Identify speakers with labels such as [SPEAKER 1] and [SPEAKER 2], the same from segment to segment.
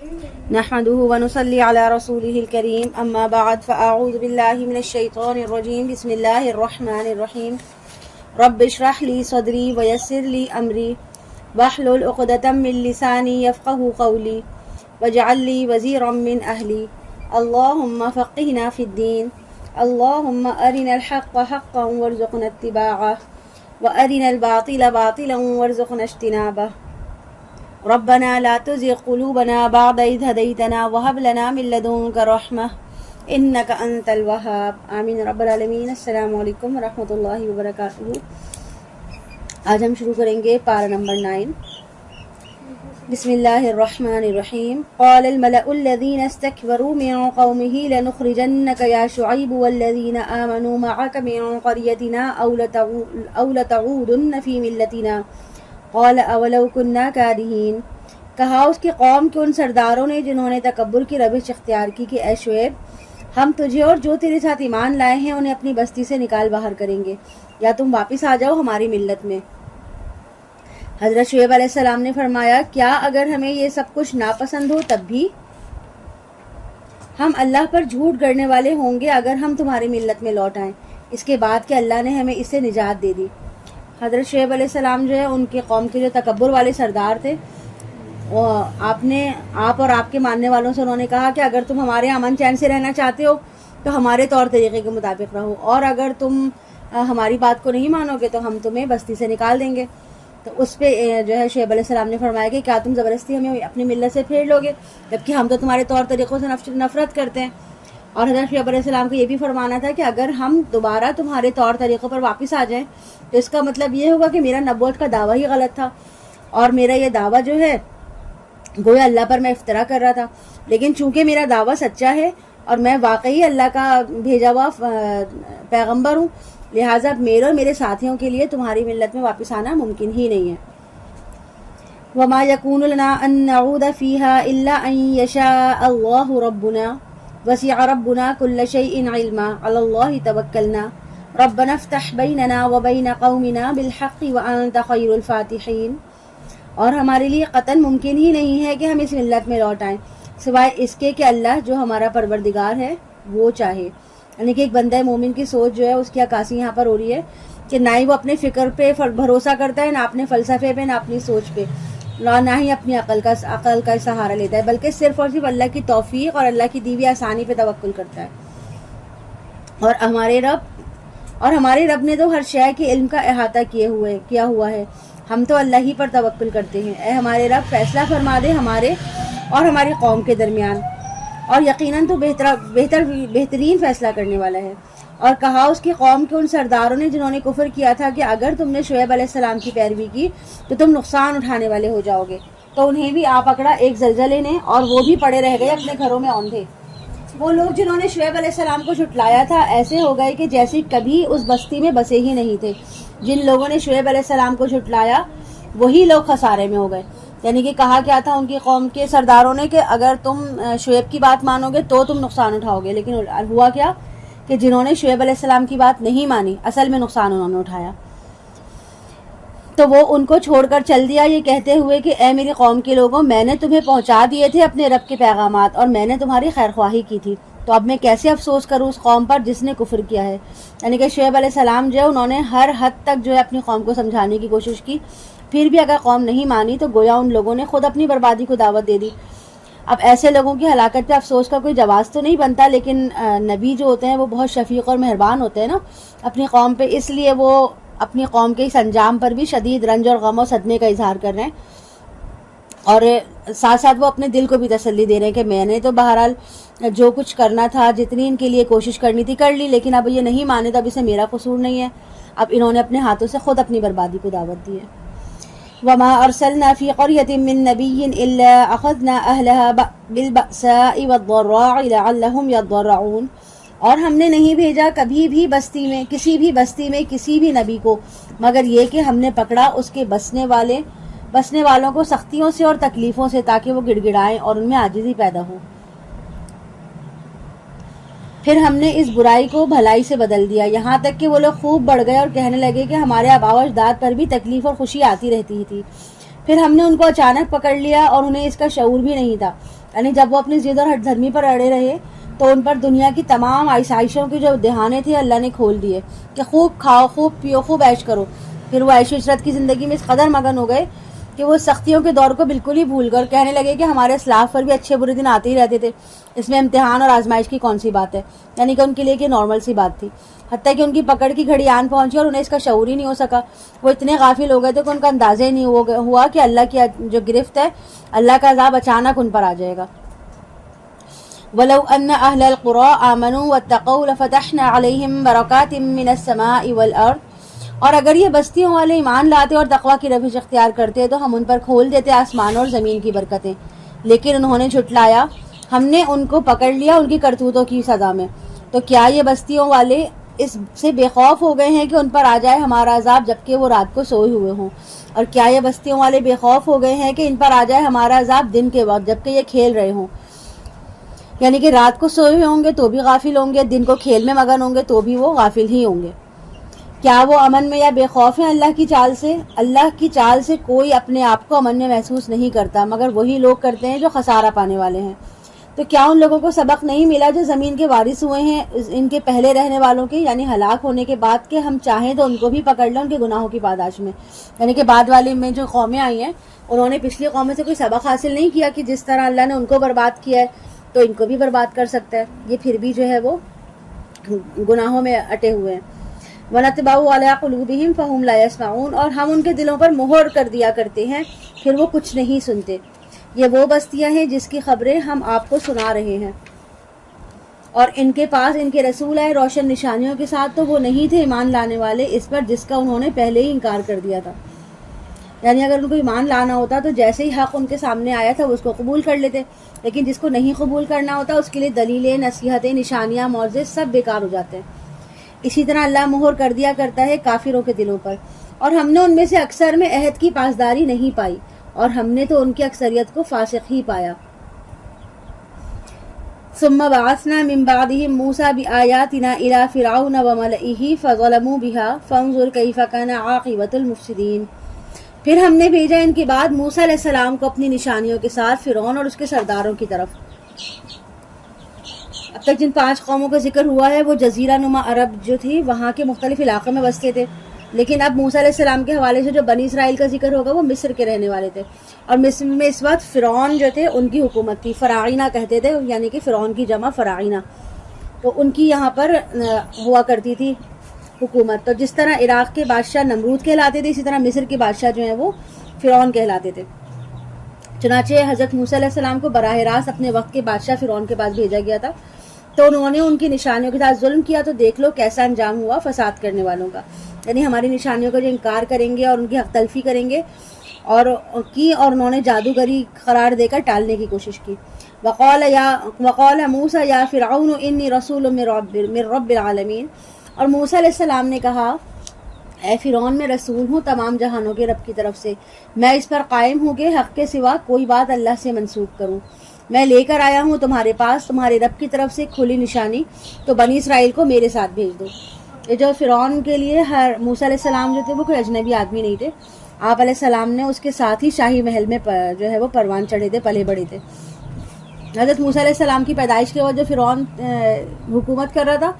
[SPEAKER 1] نحمده ونصلي على رسوله الكريم اما بعد فاعوذ بالله من الشيطان الرجيم بسم الله الرحمن الرحيم رب اشرح لي صدري ويسر لي امري واحلل عقدة من لساني يفقهوا قولي واجعل لي وزيرا من اهلي اللهم فقهنا في الدين اللهم ارنا الحق حقا وارزقنا اتباعه وارنا الباطل باطلا وارزقنا اجتنابه ربنا لا تزغ قلوبنا بعد إذ هديتنا وهب لنا من لدنك رحمة إنك أنت الوهاب آمین رب العالمین۔ السلام علیکم ورحمۃ اللہ وبرکاتہ۔ آج ہم شروع کریں گے پارہ نمبر 9۔ بسم اللہ الرحمن الرحیم۔ قال الملأ الذين استكبروا من قومه لنخرجنك يا شعيب والذين آمنوا معك من قريتنا أو لتعودن في ملتنا قال اولو كنا كارهين۔ کہا اس کی قوم کے ان سرداروں نے جنہوں نے تکبر کی روش اختیار کی کہ اے شعیب، ہم تجھے اور جو تیرے ساتھ ایمان لائے ہیں انہیں اپنی بستی سے نکال باہر کریں گے، یا تم واپس آ جاؤ ہماری ملت میں۔ حضرت شعیب علیہ السلام نے فرمایا، کیا اگر ہمیں یہ سب کچھ ناپسند ہو تب بھی ہم اللہ پر جھوٹ گڑنے والے ہوں گے اگر ہم تمہاری ملت میں لوٹ آئیں، اس کے بعد کہ اللہ نے ہمیں اس سے نجات دے دی۔ حضرت شعیب علیہ السلام جو ہے ان کے قوم کے جو تکبر والے سردار تھے، آپ اور آپ کے ماننے والوں سے انہوں نے کہا کہ اگر تم ہمارے امن چین سے رہنا چاہتے ہو تو ہمارے طور طریقے کے مطابق رہو، اور اگر تم ہماری بات کو نہیں مانو گے تو ہم تمہیں بستی سے نکال دیں گے۔ تو اس پہ جو ہے شعیب علیہ السلام نے فرمایا کہ کیا تم زبردستی ہمیں اپنی ملت سے پھیر لو گے، جبکہ ہم تو تمہارے طور طریقوں سے نفرت کرتے ہیں۔ اور حضرت شعیب علیہ السلام کو یہ بھی فرمانا تھا کہ اگر ہم دوبارہ تمہارے طور طریقوں پر واپس آ جائیں تو اس کا مطلب یہ ہوگا کہ میرا نبوت کا دعویٰ ہی غلط تھا، اور میرا یہ دعویٰ جو ہے گویا اللہ پر میں افترا کر رہا تھا۔ لیکن چونکہ میرا دعویٰ سچا ہے اور میں واقعی اللہ کا بھیجا ہوا پیغمبر ہوں، لہٰذا میرے اور میرے ساتھیوں کے لیے تمہاری ملت میں واپس آنا ممکن ہی نہیں ہے۔ وما يكون لنا أن نعود فيها إلا أن يشاء الله ربنا وسع ربنا كل شيء علما على الله توكلنا ربنا افتح بيننا وبين قومنا بالحق وأنت خير الفاتحين۔ اور ہمارے لیے قطعاً ممکن ہی نہیں ہے کہ ہم اس ملت میں لوٹ آئیں سوائے اس کے کہ اللہ جو ہمارا پروردگار ہے وہ چاہے۔ یعنی کہ ایک بندہ مومن کی سوچ جو ہے اس کی عکاسی یہاں پر ہو رہی ہے کہ نہ ہی وہ اپنے فکر پہ بھروسہ کرتا ہے، نہ اپنے فلسفے پہ، نہ اپنی سوچ پہ، نہ ہی اپنی عقل کا سہارا لیتا ہے، بلکہ صرف اور صرف اللہ کی توفیق اور اللہ کی دی ہوئی آسانی پہ توکل کرتا ہے۔ اور ہمارے رب نے تو ہر شے کے علم کا احاطہ کیا ہوا ہے، ہم تو اللہ ہی پر توکل کرتے ہیں۔ اے ہمارے رب، فیصلہ فرما دے ہمارے اور ہماری قوم کے درمیان، اور یقیناً تو بہترین فیصلہ کرنے والا ہے۔ اور کہا اس کی قوم کے ان سرداروں نے جنہوں نے کفر کیا تھا کہ اگر تم نے شعیب علیہ السلام کی پیروی کی تو تم نقصان اٹھانے والے ہو جاؤ گے، تو انہیں بھی آ پکڑا ایک زلزلے نے، اور وہ بھی پڑے رہ گئے اپنے گھروں میں اوندھے۔ وہ لوگ جنہوں نے شعیب علیہ السلام کو جھٹلایا تھا ایسے ہو گئے کہ جیسے کبھی اس بستی میں بسے ہی نہیں تھے۔ جن لوگوں نے شعیب علیہ السلام کو جھٹلایا وہی لوگ خسارے میں ہو گئے۔ یعنی کہ کہا کیا تھا ان کی قوم کے سرداروں نے کہ اگر تم شعیب کی بات مانو گے تو تم نقصان اٹھاؤ گے، لیکن ہوا کیا کہ جنہوں نے شعیب علیہ السلام کی بات نہیں مانی اصل میں نقصان انہوں نے اٹھایا۔ تو وہ ان کو چھوڑ کر چل دیا یہ کہتے ہوئے کہ اے میری قوم کے لوگوں، میں نے تمہیں پہنچا دیے تھے اپنے رب کے پیغامات اور میں نے تمہاری خیر خواہی کی تھی، تو اب میں کیسے افسوس کروں اس قوم پر جس نے کفر کیا ہے۔ یعنی کہ شعیب علیہ السلام جو ہے انہوں نے ہر حد تک جو ہے اپنی قوم کو سمجھانے کی کوشش کی، پھر بھی اگر قوم نہیں مانی تو گویا ان لوگوں نے خود اپنی بربادی کو دعوت دے دی۔ اب ایسے لوگوں کی ہلاکت پہ افسوس کا کوئی جواز تو نہیں بنتا، لیکن نبی جو ہوتے ہیں وہ بہت شفیق اور مہربان ہوتے ہیں نا اپنی قوم پہ، اس لیے وہ اپنی قوم کے اس انجام پر بھی شدید رنج اور غم و صدمے کا اظہار کر رہے ہیں، اور ساتھ ساتھ وہ اپنے دل کو بھی تسلی دے رہے ہیں کہ میں نے تو بہرحال جو کچھ کرنا تھا، جتنی ان کے لیے کوشش کرنی تھی کر لی، لیکن اب یہ نہیں مانے تو اب اسے میرا قصور نہیں ہے، اب انہوں نے اپنے ہاتھوں سے خود اپنی بربادی کو دعوت دی ہے۔ وما ارسلنا في قرية من نبي الا اخذنا اهلها بالبأساء والضراء لعلهم يضرعون۔ اور ہم نے نہیں بھیجا کبھی بھی بستی میں کسی بھی نبی کو مگر یہ کہ ہم نے پکڑا اس کے بسنے والوں کو سختیوں سے اور تکلیفوں سے تاکہ وہ گڑ گڑائیں اور ان میں عاجزی پیدا ہو۔ پھر ہم نے اس برائی کو بھلائی سے بدل دیا، یہاں تک کہ وہ لوگ خوب بڑھ گئے اور کہنے لگے کہ ہمارے آباء و اجداد پر بھی تکلیف اور خوشی آتی رہتی تھی۔ پھر ہم نے ان کو اچانک پکڑ لیا اور انہیں اس کا شعور بھی نہیں تھا. یعنی جب وہ اپنی ضد اور ہٹ دھرمی پر اڑے رہے تو ان پر دنیا کی تمام آسائشوں کے جو دہانے تھے اللہ نے کھول دیے کہ خوب کھاؤ، خوب پیو، خوب عیش کرو. پھر وہ عیش و عشرت کی زندگی میں اس قدر مگن ہو گئے کہ وہ سختیوں کے دور کو بالکل ہی بھول کر کہنے لگے کہ ہمارے اسلاف پر بھی اچھے برے دن آتے ہی رہتے تھے، اس میں امتحان اور آزمائش کی کون سی بات ہے. یعنی کہ ان کے لیے کہ نارمل سی بات تھی. حتیٰ کہ ان کی پکڑ کی گھڑی آن پہنچی اور انہیں اس کا شعور ہی نہیں ہو سکا. وہ اتنے غافل ہو گئے تھے کہ ان کا اندازہ ہی نہیں ہوا کہ اللہ کی جو گرفت ہے، اللہ کا عذاب اچانک ان پر آ جائے گا. وَلَوْ أَنَّ أَهْلَ الْقُرَىٰ آمَنُوا وَاتَّقَوْا لَفَتَحْنَا عَلَيْهِمْ بَرَكَاتٍ مِّنَ السَّمَاءِ وَالْأَرْضِ. اور اگر یہ بستیوں والے ایمان لاتے اور تقویٰ کی روش اختیار کرتے تو ہم ان پر کھول دیتے آسمان اور زمین کی برکتیں. لیکن انہوں نے جھٹلایا، ہم نے ان کو پکڑ لیا ان کی کرتوتوں کی سزا میں. تو کیا یہ بستیوں والے اس سے بے خوف ہو گئے ہیں کہ ان پر آ جائے ہمارا عذاب جبکہ وہ رات کو سوئے ہوئے ہوں؟ اور کیا یہ بستیوں والے بے خوف ہو گئے ہیں کہ ان پر آ جائے ہمارا عذاب دن کے وقت جبکہ یہ کھیل رہے ہوں؟ یعنی کہ رات کو سوئے ہوئے ہوں گے تو بھی غافل ہوں گے، دن کو کھیل میں مگن ہوں گے تو بھی وہ غافل ہی ہوں گے. کیا وہ امن میں یا بے خوف ہیں اللہ کی چال سے؟ اللہ کی چال سے کوئی اپنے آپ کو امن میں محسوس نہیں کرتا مگر وہی لوگ کرتے ہیں جو خسارہ پانے والے ہیں. تو کیا ان لوگوں کو سبق نہیں ملا جو زمین کے وارث ہوئے ہیں ان کے پہلے رہنے والوں کے، یعنی ہلاک ہونے کے بعد، کہ ہم چاہیں تو ان کو بھی پکڑ لیں ان کے گناہوں کی پاداش میں. یعنی کہ بعد والے میں جو قومیں آئی ہیں انہوں نے پچھلی قوموں سے کوئی سبق حاصل نہیں کیا کہ جس طرح اللہ نے ان کو برباد کیا ہے تو ان کو بھی برباد کر سکتا ہے. یہ پھر بھی جو ہے وہ گناہوں میں اٹے ہوئے ہیں. وَنَطْبَعُ عَلَىٰ قُلُوبِهِمْ فَهُمْ لَا يَسْمَعُونَ. اور ہم ان کے دلوں پر مہر کر دیا کرتے ہیں پھر وہ کچھ نہیں سنتے. یہ وہ بستیاں ہیں جس کی خبریں ہم آپ کو سنا رہے ہیں اور ان کے پاس ان کے رسول آئے روشن نشانیوں کے ساتھ تو وہ نہیں تھے ایمان لانے والے اس پر جس کا انہوں نے پہلے ہی انکار کر دیا تھا. یعنی اگر ان کو ایمان لانا ہوتا تو جیسے ہی حق ان کے سامنے آیا تھا وہ اس کو قبول کر لیتے، لیکن جس کو نہیں قبول کرنا ہوتا اس کے لیے دلیلیں، نصیحتیں، نشانیاں، معجزے سب بیکار ہو جاتے ہیں. اسی طرح اللہ مہر کر دیا کرتا ہے کافروں کے دلوں پر. اور ہم نے ان میں سے اکثر میں عہد کی پاسداری نہیں پائی اور ہم نے تو ان کی اکثریت کو فاسق ہی پایا. ثم بعثنا من بعدهم موسى بآياتنا إلى فرعون وملئه فظلموا بها فانظر كيف كان عاقبة المفسدين. پھر ہم نے بھیجا ان کے بعد موسیٰ علیہ السلام کو اپنی نشانیوں کے ساتھ فرعون اور اس کے سرداروں کی طرف. اب تک جن 5 قوموں کا ذکر ہوا ہے وہ جزیرہ نما عرب جو تھی وہاں کے مختلف علاقوں میں بستے تھے، لیکن اب موسیٰ علیہ السلام کے حوالے سے جو بنی اسرائیل کا ذکر ہوگا وہ مصر کے رہنے والے تھے. اور مصر میں اس وقت فرعون جو تھے ان کی حکومت تھی. فراعنہ کہتے تھے، یعنی کہ فرعون کی جمع فراعنہ. تو ان کی یہاں پر ہوا کرتی تھی حکومت. تو جس طرح عراق کے بادشاہ نمرود کہلاتے تھے اسی طرح مصر کے بادشاہ جو ہیں وہ فرعون کہلاتے تھے. چنانچہ حضرت موسیٰ علیہ السلام کو براہ راست اپنے وقت کے بادشاہ فرعون کے پاس بھیجا گیا تھا. تو انہوں نے ان کی نشانیوں کے ساتھ ظلم کیا تو دیکھ لو کیسا انجام ہوا فساد کرنے والوں کا. یعنی ہماری نشانیوں کا جو انکار کریں گے اور ان کی حق تلفی کریں گے اور انہوں نے جادوگری قرار دے کر ٹالنے کی کوشش کی. وقال موسیٰ یا فرعون انی رسول من رب العالمین. اور موسیٰ علیہ السلام نے کہا، اے فرعون میں رسول ہوں تمام جہانوں کے رب کی طرف سے، میں اس پر قائم ہوں کہ حق کے سوا کوئی بات اللہ سے منسوب کروں. میں لے کر آیا ہوں تمہارے پاس تمہارے رب کی طرف سے کھلی نشانی، تو بنی اسرائیل کو میرے ساتھ بھیج دو. یہ جو فرعون کے لیے موسیٰ علیہ السلام جو تھے وہ کوئی اجنبی آدمی نہیں تھے. آپ علیہ السلام نے اس کے ساتھ ہی شاہی محل میں جو ہے وہ پروان چڑھے تھے، پلے بڑے تھے. حضرت موسیٰ علیہ السلام کی پیدائش کے وقت جو فرعون حکومت کر رہا تھا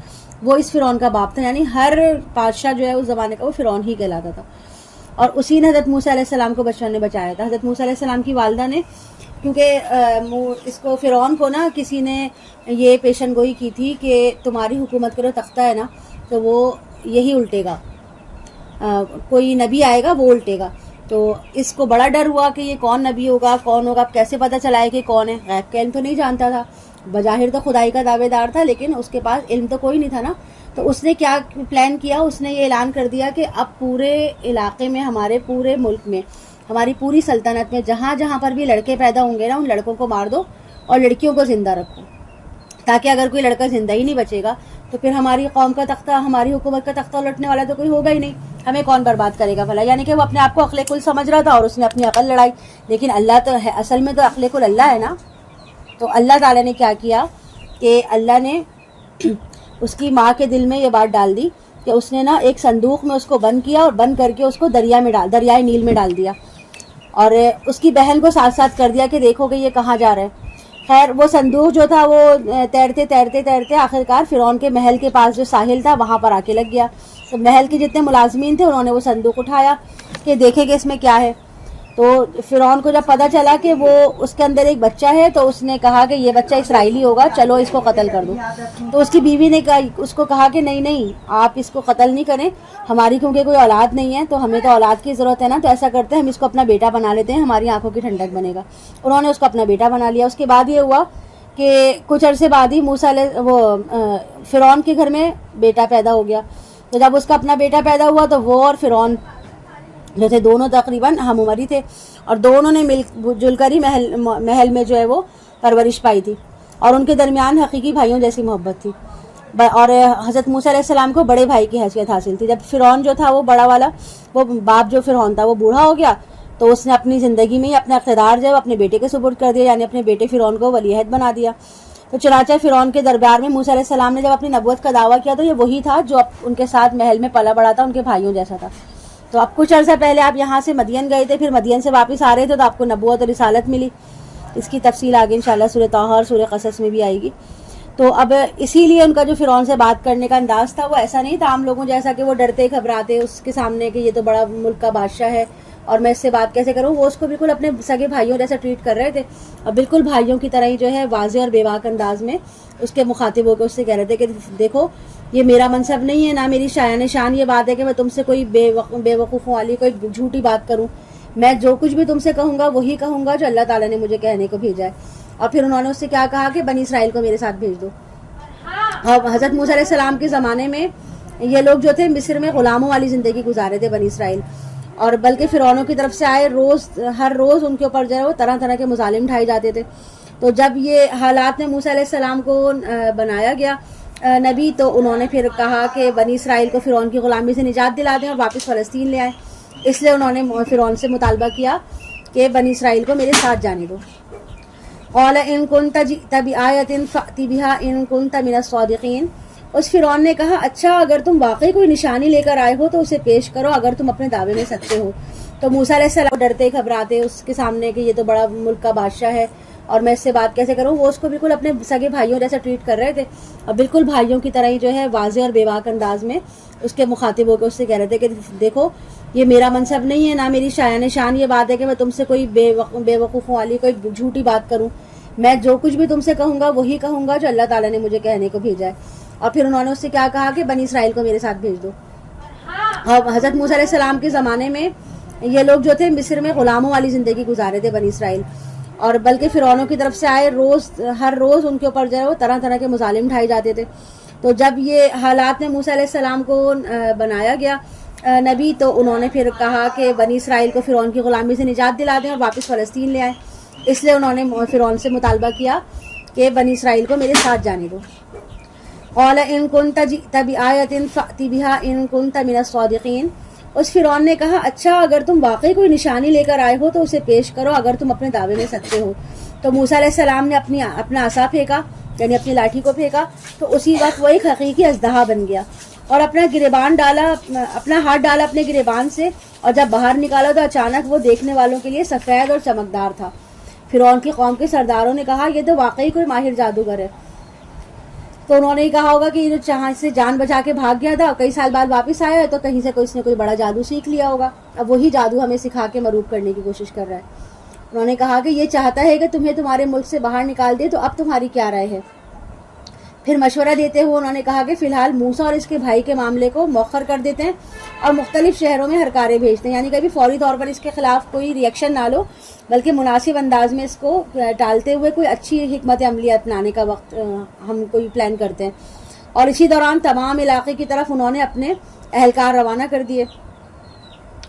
[SPEAKER 1] وہ اس فرعون کا باپ تھا. یعنی ہر بادشاہ جو ہے اس زمانے کا وہ فرعون ہی کہلاتا تھا. اور اسی نے حضرت موسیٰ علیہ السلام کو بچپن میں بچایا تھا. حضرت موسیٰ علیہ السلام کی والدہ نے، کیونکہ اس کو فرعون کو نا کسی نے یہ پیشن گوئی کی تھی کہ تمہاری حکومت کا جو تختہ ہے نا تو وہ یہی الٹے گا، کوئی نبی آئے گا وہ الٹے گا. تو اس کو بڑا ڈر ہوا کہ یہ کون نبی ہوگا، کون ہوگا. اب کیسے پتہ چلا ہے کہ کون ہے؟ غیب کا علم تو نہیں جانتا تھا، بظاہر تو خدائی کا دعوے دار تھا لیکن اس کے پاس علم تو کوئی نہیں تھا نا. تو اس نے کیا پلان کیا، اس نے یہ اعلان کر دیا کہ اب پورے علاقے میں، ہمارے پورے ملک میں، ہماری پوری سلطنت میں جہاں جہاں پر بھی لڑکے پیدا ہوں گے نا ان لڑکوں کو مار دو اور لڑکیوں کو زندہ رکھو، تاکہ اگر کوئی لڑکا زندہ ہی نہیں بچے گا تو پھر ہماری قوم کا تختہ، ہماری حکومت کا تختہ لٹنے والا تو کوئی ہوگا ہی نہیں، ہمیں کون برباد کرے گا بھلا. یعنی کہ وہ اپنے آپ کو عقل کل سمجھ رہا تھا اور اس نے اپنی عقل لڑائی. لیکن اللہ تو ہے، اصل میں تو عقل کل اللہ ہے نا. تو اللہ تعالیٰ نے کیا کیا کہ اللہ نے اس کی ماں کے دل میں یہ بات ڈال دی کہ اس نے نا ایک صندوق میں اس کو بند کیا اور بند کر کے اس کو دریائے نیل میں ڈال دیا. اور اس کی بہن کو ساتھ ساتھ کر دیا کہ دیکھو کہ یہ کہاں جا رہا ہے۔ خیر وہ صندوق جو تھا وہ تیرتے تیرتے تیرتے آخرکار فرعون کے محل کے پاس جو ساحل تھا وہاں پر آ کے لگ گیا۔ تو محل کے جتنے ملازمین تھے انہوں نے وہ صندوق اٹھایا کہ دیکھیں کہ اس میں کیا ہے۔ تو فرعون کو جب پتہ چلا کہ وہ اس کے اندر ایک بچہ ہے تو اس نے کہا کہ یہ بچہ اسرائیلی ہوگا، چلو اس کو قتل کر دو۔ تو اس کی بیوی نے اس کو کہا کہ نہیں آپ اس کو قتل نہیں کریں، ہماری کیونکہ کوئی اولاد نہیں ہے تو ہمیں تو اولاد کی ضرورت ہے نا، تو ایسا کرتے ہیں ہم اس کو اپنا بیٹا بنا لیتے ہیں، ہماری آنکھوں کی ٹھنڈک بنے گا۔ انہوں نے اس کو اپنا بیٹا بنا لیا۔ اس کے بعد یہ ہوا کہ کچھ عرصے بعد ہی فرعون کے گھر میں بیٹا پیدا ہو گیا۔ تو جب اس کا اپنا بیٹا پیدا ہوا تو وہ اور فرعون جو تھے دونوں تقریباً ہم عمری تھے، اور دونوں نے مل جل کر ہی محل میں جو ہے وہ پرورش پائی تھی، اور ان کے درمیان حقیقی بھائیوں جیسی محبت تھی، اور حضرت موسیٰ علیہ السلام کو بڑے بھائی کی حیثیت حاصل تھی۔ جب فرعون جو تھا وہ بڑا والا، وہ باپ جو فرعون تھا وہ بوڑھا ہو گیا، تو اس نے اپنی زندگی میں ہی اپنا اقتدار جو ہے اپنے بیٹے کے سپرد کر دیا، یعنی اپنے بیٹے فرعون کو ولی عہد بنا دیا۔ تو چنانچہ فرعون کے دربار میں موسیٰ علیہ السلام نے جب اپنی نبوت کا دعویٰ کیا تو یہ وہی تھا جو ان کے ساتھ محل میں پلا بڑا تھا، ان کے بھائیوں جیسا تھا۔ تو اب کچھ عرصہ پہلے آپ یہاں سے مدین گئے تھے، پھر مدین سے واپس آ رہے تھے تو آپ کو نبوت اور رسالت ملی۔ اس کی تفصیل آگے انشاءاللہ سورہ طٰہٰ اور سورہ قصص میں بھی آئے گی۔ تو اب اسی لیے ان کا جو فرعون سے بات کرنے کا انداز تھا وہ ایسا نہیں تھا عام لوگوں جیسا کہ وہ ڈرتے گھبراتے اس کے سامنے کہ یہ تو بڑا ملک کا بادشاہ ہے اور میں اس سے بات کیسے کروں۔ وہ اس کو بالکل اپنے سگے بھائیوں جیسا ٹریٹ کر رہے تھے، اور بالکل بھائیوں کی طرح ہی جو ہے واضح اور بے باک انداز میں اس کے مخاطب ہو کے اس سے کہہ رہے تھے کہ دیکھو یہ میرا منصب نہیں ہے، نہ میری شایان شان یہ بات ہے کہ میں تم سے کوئی بے وقوفوں والی کوئی جھوٹی بات کروں۔ میں جو کچھ بھی تم سے کہوں گا وہی کہوں گا جو اللہ تعالیٰ نے مجھے کہنے کو بھیجا ہے۔ اور پھر انہوں نے اس سے کیا کہا کہ بنی اسرائیل کو میرے ساتھ بھیج دو۔ اور حضرت موسیٰ علیہ السلام کے زمانے میں یہ لوگ جو تھے مصر میں غلاموں والی زندگی گزارے تھے بنی اسرائیل، اور بلکہ فرعونوں کی طرف سے آئے ہر روز ان کے اوپر جو ہے وہ طرح طرح کے مظالم ڈھائے جاتے تھے۔ تو جب یہ حالات میں موسیٰ علیہ السلام کو بنایا گیا نبی، تو انہوں نے پھر کہا کہ بنی اسرائیل کو فرعون کی غلامی سے نجات دلا دیں اور واپس فلسطین لے آئیں۔ اس لیے انہوں نے فرعون سے مطالبہ کیا کہ بنی اسرائیل کو میرے ساتھ جانے دو۔ قال ان كنت جئت بآية فأت بها ان كنت من الصادقين۔ اس فرعون نے کہا اچھا اگر تم واقعی کوئی نشانی لے کر آئے ہو تو اسے پیش کرو اگر تم اپنے دعوے میں سچے ہو۔ تو موسیٰ علیہ السلام ڈرتے گھبراتے اس کے سامنے کہ یہ تو بڑا ملک کا بادشاہ ہے اور میں اس سے بات کیسے کروں۔ وہ اس کو بالکل اپنے سگے بھائیوں جیسا ٹریٹ کر رہے تھے، اور بالکل بھائیوں کی طرح ہی جو ہے واضح اور بے باک انداز میں اس کے مخاطب ہو کے اس سے کہہ رہے تھے کہ دیکھو یہ میرا منصب نہیں ہے، نہ میری شایان شان یہ بات ہے کہ میں تم سے کوئی بے وقوفوں والی کوئی جھوٹی بات کروں۔ میں جو کچھ بھی تم سے کہوں گا وہی کہوں گا جو اللہ تعالیٰ نے مجھے کہنے کو بھیجا ہے۔ اور پھر انہوں نے اس سے کیا کہا کہ بنی اسرائیل کو میرے ساتھ بھیج دو۔ اور حضرت موسیٰ علیہ السلام کے زمانے میں یہ لوگ جو تھے مصر میں غلاموں والی زندگی گزارے تھے بنی اسرائیل، اور بلکہ فرعونوں کی طرف سے آئے ہر روز ان کے اوپر جو ہے وہ طرح طرح کے مظالم ڈھائے جاتے تھے۔ تو جب یہ حالات میں موسیٰ علیہ السلام کو بنایا گیا نبی، تو انہوں نے پھر کہا کہ بنی اسرائیل کو فرعون کی غلامی سے نجات دلا دیں اور واپس فلسطین لے آئیں۔ اس لیے انہوں نے فرعون سے مطالبہ کیا کہ بنی اسرائیل کو میرے ساتھ جانے دو۔ قال ان كنت جئت بآية فأت بها ان كنت من الصادقين۔ اس فرعون نے کہا اچھا اگر تم واقعی کوئی نشانی لے کر آئے ہو تو اسے پیش کرو اگر تم اپنے دعوے میں سچے ہو۔ تو موسیٰ علیہ السلام نے اپنا عصا پھینکا، یعنی اپنی لاٹھی کو پھینکا، تو اسی وقت وہ ایک حقیقی اژدہا بن گیا، اور اپنا ہاتھ ڈالا اپنے گریبان سے، اور جب باہر نکالا تو اچانک وہ دیکھنے والوں کے لیے سفید اور چمکدار تھا۔ فرعون کی قوم کے سرداروں نے کہا یہ تو واقعی کوئی ماہر جادوگر ہے۔ تو انہوں نے کہا ہوگا کہ یہ جو جہاں سے جان بچا کے بھاگ گیا تھا کئی سال بعد واپس آیا ہے تو کہیں سے اس نے کوئی بڑا جادو سیکھ لیا ہوگا، اب وہی جادو ہمیں سکھا کے مروب کرنے کی کوشش کر رہا ہے۔ انہوں نے کہا کہ یہ چاہتا ہے کہ تمہیں تمہارے ملک سے باہر نکال دے، تو اب تمہاری کیا رائے ہے؟ پھر مشورہ دیتے ہوئے انہوں نے کہا کہ فی الحال موسیٰ اور اس کے بھائی کے معاملے کو مؤخر کر دیتے ہیں اور مختلف شہروں میں ہرکارے بھیجتے ہیں، یعنی کبھی فوری طور پر اس کے خلاف کوئی ری ایکشن نہ لو، بلکہ مناسب انداز میں اس کو ٹالتے ہوئے کوئی اچھی حکمت عملی اپنانے کا وقت ہم کوئی پلان کرتے ہیں۔ اور اسی دوران تمام علاقے کی طرف انہوں نے اپنے اہلکار روانہ کر دیے،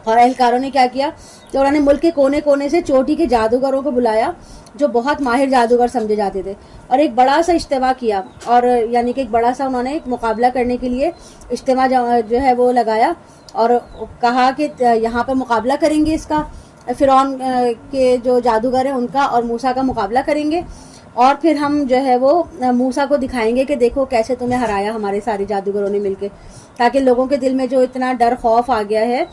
[SPEAKER 1] اور اہلکاروں نے کیا کیا کہ انہوں نے ملک کے کونے کونے سے چوٹی کے جادوگروں کو بلایا جو بہت ماہر جادوگر سمجھے جاتے تھے، اور ایک بڑا سا اجتماع کیا، اور یعنی کہ ایک بڑا سا انہوں نے ایک مقابلہ کرنے کے لیے اجتماع جو ہے وہ لگایا، اور کہا کہ یہاں پر مقابلہ کریں گے اس کا، فرعون کے جو جادوگر ہیں ان کا اور موسیٰ کا مقابلہ کریں گے، اور پھر ہم جو ہے وہ موسیٰ کو دکھائیں گے کہ دیکھو کیسے تمہیں ہرایا ہمارے سارے جادوگروں نے مل کے، تاکہ لوگوں کے دل میں جو اتنا ڈر خوف آ گیا ہے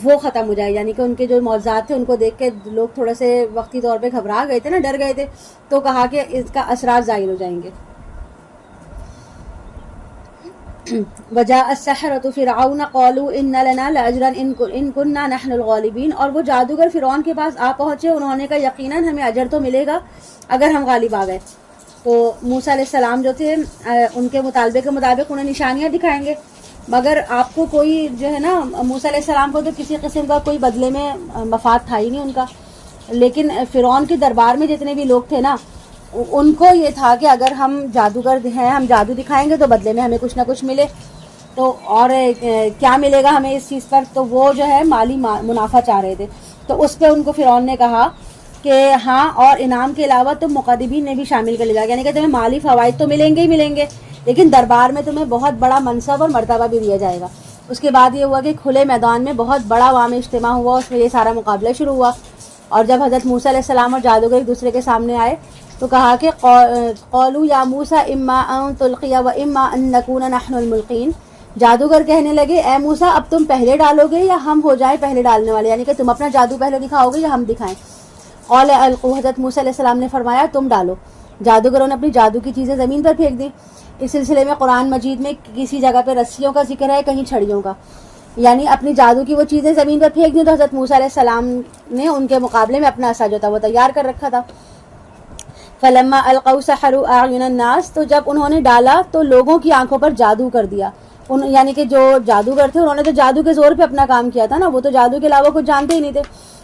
[SPEAKER 1] وہ ختم ہو جائے، یعنی کہ ان کے جو معجزات تھے ان کو دیکھ کے لوگ تھوڑے سے وقتی طور پہ گھبرا گئے تھے نا، ڈر گئے تھے، تو کہا کہ اس کا اثرات ظاہر ہو جائیں گے. وجاء السحرة فرعون قالوا ان لنا لاجرا ان كنا نحن الغالبین، اور وہ جادوگر فرعون کے پاس آ پہنچے، انہوں نے کہا یقیناً ہمیں اجر تو ملے گا اگر ہم غالب آ گئے. تو موسیٰ علیہ السلام جو تھے ان کے مطالبے کے مطابق انہیں نشانیاں دکھائیں گے، مگر آپ کو کوئی جو ہے نا، موسیٰ علیہ السلام کو تو کسی قسم کا کوئی بدلے میں مفاد تھا ہی نہیں ان کا، لیکن فرعون کے دربار میں جتنے بھی لوگ تھے نا، ان کو یہ تھا کہ اگر ہم جادوگر ہیں، ہم جادو دکھائیں گے تو بدلے میں ہمیں کچھ نہ کچھ ملے. تو اور کیا ملے گا ہمیں اس چیز پر، تو وہ جو ہے مالی منافع چاہ رہے تھے. تو اس پہ ان کو فرعون نے کہا کہ ہاں، اور انعام کے علاوہ تم مقربین نے بھی شامل کر لیا، یعنی کہ تمہیں مالی فوائد تو ملیں گے ہی ملیں گے، لیکن دربار میں تمہیں بہت بڑا منصب اور مرتبہ بھی دیا جائے گا. اس کے بعد یہ ہوا کہ کھلے میدان میں بہت بڑا عوامی اجتماع ہوا، اس میں یہ سارا مقابلہ شروع ہوا. اور جب حضرت موسیٰ علیہ السلام اور جادوگر ایک دوسرے کے سامنے آئے تو کہا کہ قولوا یا موسیٰ اما ان تلقی و اما ان نکون نحن الملقین. جادوگر کہنے لگے اے موسیٰ اب تم پہلے ڈالو گے یا ہم ہو جائیں پہلے ڈالنے والے، یعنی کہ تم اپنا جادو پہلے دکھاؤ گے یا ہم دکھائیں. قال القوا، حضرت موسیٰ علیہ السلام نے فرمایا تم ڈالو. جادوگروں نے اپنی جادو کی چیزیں زمین پر پھینک دی. اس سلسلے میں قرآن مجید میں کسی جگہ پہ رسیوں کا ذکر ہے، کہیں چھڑیوں کا، یعنی اپنی جادو کی وہ چیزیں زمین پر پھینک دیں. تو حضرت موسیٰ علیہ السلام نے ان کے مقابلے میں اپنا عصا جو تھا وہ تیار کر رکھا تھا. فلما القوا سحروا اعین الناس، تو جب انہوں نے ڈالا تو لوگوں کی آنکھوں پر جادو کر دیا. یعنی کہ جو جادوگر تھے انہوں نے تو جادو کے زور پہ اپنا کام کیا تھا نا، وہ تو جادو کے علاوہ کچھ جانتے ہی نہیں تھے.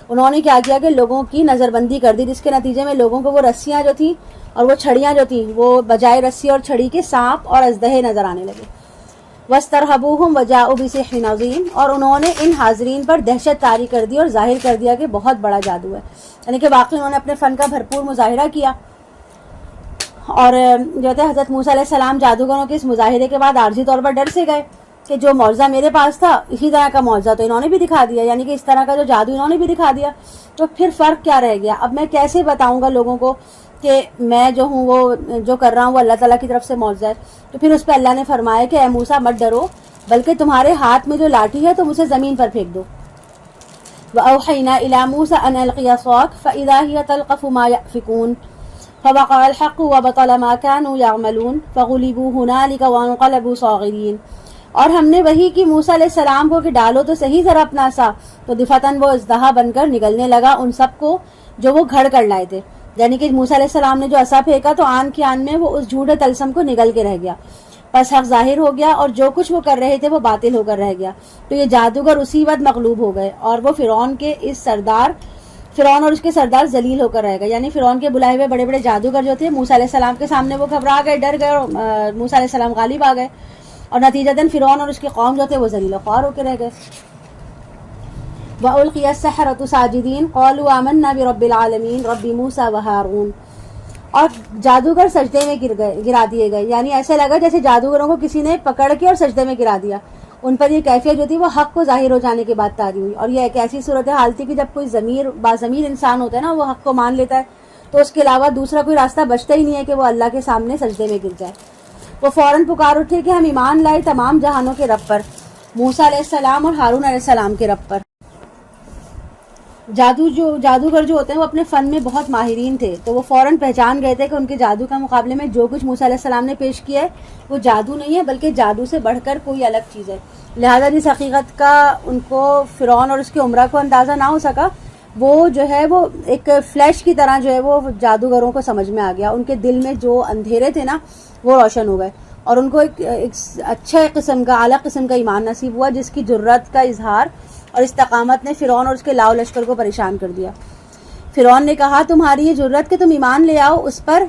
[SPEAKER 1] انہوں نے کیا کیا کہ لوگوں کی نظر بندی کر دی، جس کے نتیجے میں لوگوں کو وہ رسیاں جو تھیں اور وہ چھڑیاں جو تھیں وہ بجائے رسی اور چھڑی کے سانپ اور اژدہے نظر آنے لگے. وَاسْتَرْهَبُوهُمْ وَجَاءُوا بِسِحْرٍ عَظِيمٍ، اور انہوں نے ان حاضرین پر دہشت طاری کر دی اور ظاہر کر دیا کہ بہت بڑا جادو ہے، یعنی کہ واقعی انہوں نے اپنے فن کا بھرپور مظاہرہ کیا. اور جو ہے حضرت موسیٰ علیہ السلام جادوگروں کے اس مظاہرے کے بعد عارضی طور پر ڈر سے گئے کہ جو معجزہ میرے پاس تھا اسی طرح کا معجزہ تو انہوں نے بھی دکھا دیا، یعنی کہ اس طرح کا جو جادو انہوں نے بھی دکھا دیا، تو پھر فرق کیا رہ گیا؟ اب میں کیسے بتاؤں گا لوگوں کو کہ میں جو ہوں وہ جو کر رہا ہوں وہ اللہ تعالیٰ کی طرف سے معجزہ ہے. تو پھر اس پہ اللہ نے فرمایا کہ اے موسیٰ مت ڈرو، بلکہ تمہارے ہاتھ میں جو لاٹھی ہے تم اسے زمین پر پھینک دو. وَأَوْحَيْنَا إِلَى مُوسَىٰ أَنْ أَلْقِ عَصَاكَ فَإِذَا هِيَ تَلْقَفُ مَا يَأْفِكُونَ فَوَقَعَ الْحَقُّ وَبَطَلَ مَا كَانُوا يَعْمَلُونَ فَغُلِبُوا هُنَالِكَ وَانقَلَبُوا صَاغِرِينَ. اور ہم نے وہی کی موسیٰ علیہ السلام کو کہ ڈالو تو صحیح ذرا اپنا عصا، تو دفتن وہ اژدہا بن کر نگلنے لگا ان سب کو جو وہ گھڑ کر لائے تھے. یعنی کہ موسیٰ علیہ السلام نے جو عصا پھینکا تو آن کی آن میں وہ اس جھوٹے طلسم کو نگل کے رہ گیا. پس حق ظاہر ہو گیا اور جو کچھ وہ کر رہے تھے وہ باطل ہو کر رہ گیا. تو یہ جادوگر اسی وقت مغلوب ہو گئے اور وہ فرعون اور اس کے سردار ذلیل ہو کر رہ گئے. یعنی فرعون کے بلائے ہوئے بڑے بڑے جادوگر جو تھے موسیٰ علیہ السلام کے سامنے وہ گھبرا گئے، ڈر گئے، اور موسیٰ علیہ السلام غالب آ گئے، اور نتیجتاً فرعون اور اس کی قوم جو تھے وہ ذلیل و خوار ہو کے رہ گئے. وَأُلْقِيَ السَّحَرَةُ سَاجِدِينَ قَالُوا آمَنَّا بِرَبِّ الْعَالَمِينَ رَبِّ مُوسَىٰ وَهَارُونَ. اور جادوگر سجدے میں گرا دیے گئے، یعنی ایسے لگا جیسے جادوگروں کو کسی نے پکڑ کے اور سجدے میں گرا دیا. ان پر یہ کیفیت جو تھی وہ حق کو ظاہر ہو جانے کے بعد طاری ہوئی. اور یہ ایک ایسی صورتحال تھی کہ جب کوئی باضمیر انسان ہوتا ہے نا، وہ حق کو مان لیتا ہے تو اس کے علاوہ دوسرا کوئی راستہ بچتا ہی نہیں ہے کہ وہ اللہ کے سامنے سجدے میں گر جائے. وہ فوراً پکار اٹھے کہ ہم ایمان لائے تمام جہانوں کے رب پر، موسیٰ علیہ السلام اور ہارون علیہ السلام کے رب پر. جادوگر جو ہوتے ہیں وہ اپنے فن میں بہت ماہرین تھے، تو وہ فوراً پہچان گئے تھے کہ ان کے جادو کا مقابلے میں جو کچھ موسیٰ علیہ السلام نے پیش کیا ہے وہ جادو نہیں ہے بلکہ جادو سے بڑھ کر کوئی الگ چیز ہے. لہذا جس حقیقت کا ان کو فرعون اور اس کے عمرہ کو اندازہ نہ ہو سکا، وہ جو ہے وہ ایک فلیش کی طرح جو ہے وہ جادوگروں کو سمجھ میں آ گیا. ان کے دل میں جو اندھیرے تھے نا وہ روشن ہو گئے اور ان کو ایک اچھے قسم کا اعلیٰ قسم کا ایمان نصیب ہوا، جس کی جرت کا اظہار اور استقامت نے فرعون اور اس کے لاؤ لشکر کو پریشان کر دیا. فرعون نے کہا تمہاری یہ جرت کہ تم ایمان لے آؤ اس پر،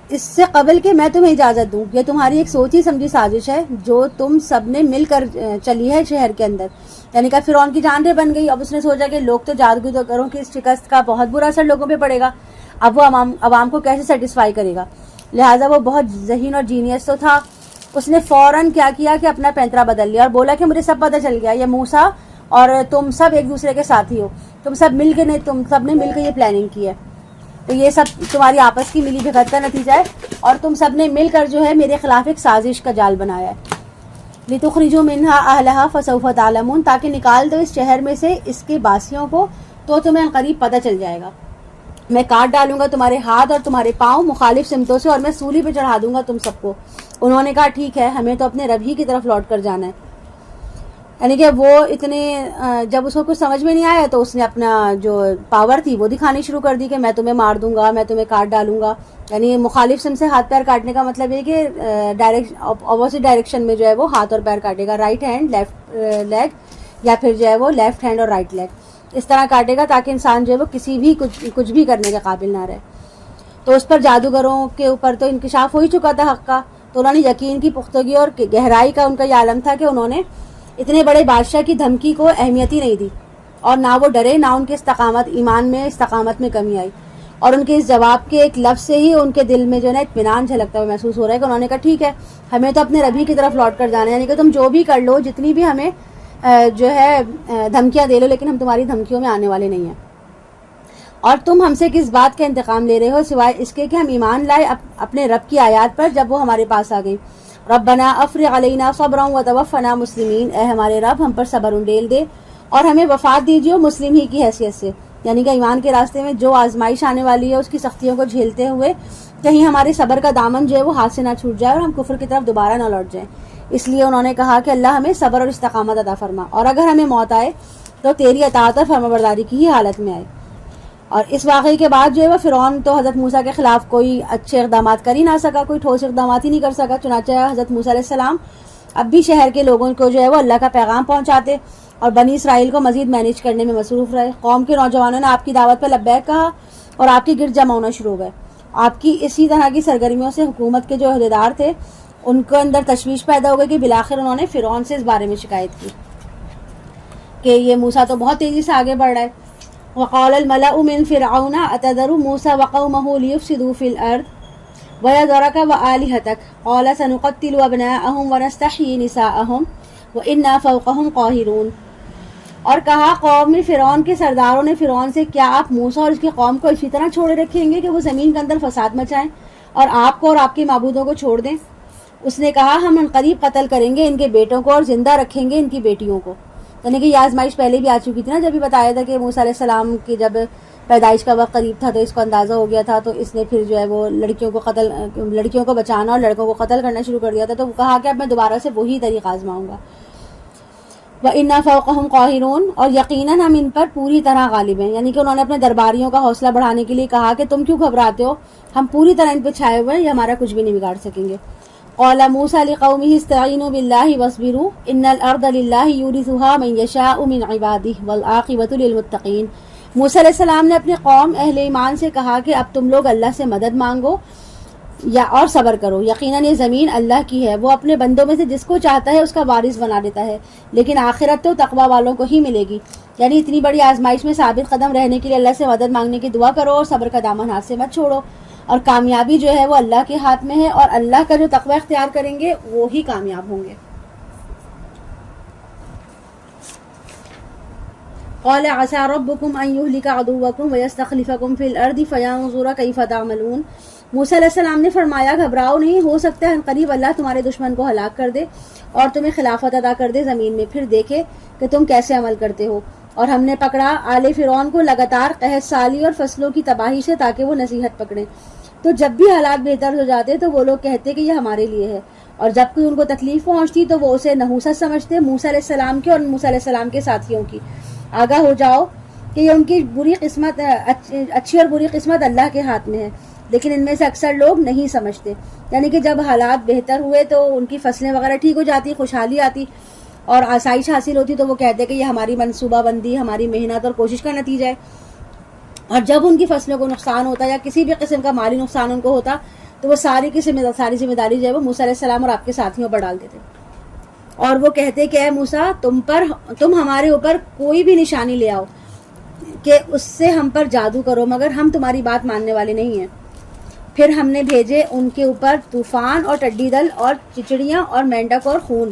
[SPEAKER 1] اس سے قبل کہ میں تمہیں اجازت دوں. یہ تمہاری ایک سوچی سمجھی سازش ہے جو تم سب نے مل کر چلی ہے شہر کے اندر. یعنی کہ فرعون کی جان بن گئی. اب اس نے سوچا کہ لوگ تو جادوگروں کی اس شکست کا بہت برا اثر لوگوں پہ پڑے گا، اب وہ عوام کو کیسے سیٹسفائی کرے گا. لہٰذا وہ بہت ذہین اور جینیس تو تھا، اس نے فوراً کیا کیا کہ اپنا پینترا بدل لیا اور بولا کہ مجھے سب پتہ چل گیا، یہ موسیٰ اور تم سب ایک دوسرے کے ساتھی ہو، تم سب نے مل کے یہ پلاننگ کی ہے، تو یہ سب تمہاری آپس کی ملی بھگت کا نتیجہ ہے اور تم سب نے مل کر جو ہے میرے خلاف ایک سازش کا جال بنایا ہے. لتخرجوا منها اهلها فسوف تعلمون، تاکہ نکال دو اس شہر میں سے اس کے باسیوں کو تو تمہیں قریب پتہ چل جائے گا. میں کاٹ ڈالوں گا تمہارے ہاتھ اور تمہارے پاؤں مخالف سمتوں سے، اور میں سولی پہ چڑھا دوں گا تم سب کو. انہوں نے کہا ٹھیک ہے، ہمیں تو اپنے رب ہی کی طرف لوٹ کر جانا ہے. یعنی کہ وہ اتنے جب اس کو کچھ سمجھ میں نہیں آیا تو اس نے اپنا جو پاور تھی وہ دکھانی شروع کر دی کہ میں تمہیں مار دوں گا، میں تمہیں کاٹ ڈالوں گا. یعنی مخالف سم سے ہاتھ پیر کاٹنے کا مطلب یہ کہ اپوزٹ ڈائریکشن میں جو ہے وہ ہاتھ اور پیر کاٹے گا، رائٹ ہینڈ لیفٹ لیگ، یا پھر جو ہے وہ لیفٹ ہینڈ اور رائٹ لیگ، اس طرح کاٹے گا تاکہ انسان جو ہے وہ کسی بھی کچھ بھی کرنے کے قابل نہ رہے. تو اس پر جادوگروں کے اوپر تو انکشاف ہو ہی چکا تھا حق کا، تو انہوں نے یقین کی پختگی اور گہرائی کا ان کا یہ عالم تھا کہ انہوں نے اتنے بڑے بادشاہ کی دھمکی کو اہمیت ہی نہیں دی، اور نہ وہ ڈرے، نہ ان کے ایمان میں استقامت میں کمی آئی. اور ان کے اس جواب کے ایک لفظ سے ہی ان کے دل میں جو ہے نا اطمینان جھلکتا ہوا محسوس ہو رہا ہے کہ انہوں نے کہا ٹھیک ہے، ہمیں تو اپنے ربی کی طرف لوٹ کر جانا ہے. یعنی کہ تم جو بھی کر لو، جتنی بھی ہمیں جو ہے دھمکیاں دے لو، لیکن ہم تمہاری دھمکیوں میں آنے والے نہیں ہیں. اور تم ہم سے کس بات کا انتقام لے رہے ہو سوائے اس کے کہ ہم ایمان لائے اپنے رب کی آیات پر جب وہ ہمارے پاس آ گئی. ربنا افرغ علینا صبرا وتوفنا مسلمین، اے ہمارے رب ہم پر صبر انڈیل دے اور ہمیں وفات دیجیے مسلم ہی کی حیثیت سے. یعنی کہ ایمان کے راستے میں جو آزمائش آنے والی ہے اس کی سختیوں کو جھیلتے ہوئے کہیں ہمارے صبر کا دامن جو ہے وہ ہاتھ سے نہ چھوٹ جائے اور ہم کفر کی طرف دوبارہ نہ لوٹ جائیں. اس لیے انہوں نے کہا کہ اللہ ہمیں صبر اور استقامت عطا فرما، اور اگر ہمیں موت آئے تو تیری اطاعت اور فرمانبرداری کی ہی حالت میں آئے. اور اس واقعے کے بعد جو ہے وہ فرعون تو حضرت موسیٰ کے خلاف کوئی اچھے اقدامات کر ہی نہ سکا، کوئی ٹھوس اقدامات ہی نہیں کر سکا. چنانچہ حضرت موسیٰ علیہ السلام اب بھی شہر کے لوگوں کو جو ہے وہ اللہ کا پیغام پہنچاتے اور بنی اسرائیل کو مزید مینیج کرنے میں مصروف رہے. قوم کے نوجوانوں نے آپ کی دعوت پر لبیک کہا اور آپ کی گرد جمع ہونا شروع ہو گئے. آپ کی اسی طرح کی سرگرمیوں سے حکومت کے جو عہدیدار تھے ان کے اندر تشویش پیدا ہو گئی کہ بالآخر انہوں نے فرعون سے اس بارے میں شکایت کی کہ یہ موسیٰ تو بہت تیزی سے آگے بڑھ رہا ہے. وقال الملأ من فرعون اتذر موسى وقومه ليفسدوا في الارض ويذرك وآلهتك قال سنقتل ابناءهم ونستحيي نساءهم وإنا فوقهم قاهرون. اور کہا قوم فرعون کے سرداروں نے فرعون سے کیا آپ موسیٰ اور اس کی قوم کو اسی طرح چھوڑے رکھیں گے کہ وہ زمین کے اندر فساد مچائیں اور آپ کو اور آپ کے معبودوں کو چھوڑ دیں؟ اس نے کہا ہم قریب قتل کریں گے ان کے بیٹوں کو اور زندہ رکھیں گے ان کی بیٹیوں کو. یعنی کہ یہ آزمائش پہلے بھی آ چکی تھی نا، جب بھی بتایا تھا کہ موسیٰ علیہ السلام کی جب پیدائش کا وقت قریب تھا تو اس کو اندازہ ہو گیا تھا، تو اس نے پھر جو ہے وہ لڑکیوں کو بچانا اور لڑکوں کو قتل کرنا شروع کر دیا تھا. تو کہا کہ اب میں دوبارہ سے وہی طریقہ آزماؤں گا. وَإِنَّا فَوْقَهُمْ قَاهِرُونَ، اور یقیناً ہم ان پر پوری طرح غالب ہیں. یعنی کہ انہوں نے اپنے درباریوں کا حوصلہ بڑھانے کے لیے کہا کہ تم کیوں گھبراتے ہو، ہم پوری طرح ان پہ چھائے ہوئے ہیں، یہ ہمارا کچھ بھی نہیں بگاڑ سکیں گے. قال موسیٰ لقومه استعینوا باللہ واصبروا ان الارض للہ یورثها من یشاء من عبادہ والعاقبۃ للمتقین. موسیٰ علیہ السلام نے اپنے قوم اہل ایمان سے کہا کہ اب تم لوگ اللہ سے مدد مانگو اور صبر کرو، یقیناً یہ زمین اللہ کی ہے، وہ اپنے بندوں میں سے جس کو چاہتا ہے اس کا وارث بنا دیتا ہے، لیکن آخرت تو تقوی والوں کو ہی ملے گی. یعنی اتنی بڑی آزمائش میں ثابت قدم رہنے کے لیے اللہ سے مدد مانگنے کی دعا کرو اور صبر کا دامن ہاتھ سے مت چھوڑو، اور کامیابی جو ہے وہ اللہ کے ہاتھ میں ہے، اور اللہ کا جو تقوی اختیار کریں گے وہ ہی کامیاب ہوں گے. قال عسى ربكم ان يهلك عدوكم ويستخلفكم في الارض فينظر كيف تعملون. موسیٰ علیہ السلام نے فرمایا گھبراؤ نہیں، ہو سکتا ہے قریب اللہ تمہارے دشمن کو ہلاک کر دے اور تمہیں خلافت عطا کر دے زمین میں، پھر دیکھے کہ تم کیسے عمل کرتے ہو. اور ہم نے پکڑا آل فرعون کو لگاتار قحط سالی اور فصلوں کی تباہی سے تاکہ وہ نصیحت پکڑیں. تو جب بھی حالات بہتر ہو جاتے تو وہ لوگ کہتے کہ یہ ہمارے لیے ہے، اور جب کوئی ان کو تکلیف پہنچتی تو وہ اسے نحوست سمجھتے موسیٰ علیہ السلام کی اور موسیٰ علیہ السلام کے ساتھیوں کی. آگاہ ہو جاؤ کہ یہ ان کی بری قسمت، اچھی اور بری قسمت اللہ کے ہاتھ میں ہے، لیکن ان میں سے اکثر لوگ نہیں سمجھتے. یعنی کہ جب حالات بہتر ہوئے تو ان کی فصلیں وغیرہ ٹھیک ہو جاتی، خوشحالی آتی اور آسائش حاصل ہوتی، تو وہ کہتے کہ یہ ہماری منصوبہ بندی، ہماری محنت اور کوشش کا نتیجہ ہے. اور جب ان کی فصلوں کو نقصان ہوتا یا کسی بھی قسم کا مالی نقصان ان کو ہوتا تو وہ ساری ذمہ داری جو ہے وہ موسیٰ علیہ السلام اور آپ کے ساتھیوں پر ڈال دیتے، اور وہ کہتے کہ اے موسیٰ تم ہمارے اوپر کوئی بھی نشانی لے آؤ کہ اس سے ہم پر جادو کرو، مگر ہم تمہاری بات ماننے والے نہیں ہیں. پھر ہم نے بھیجے ان کے اوپر طوفان اور ٹڈی دل اور چچڑیاں اور مینڈک اور خون،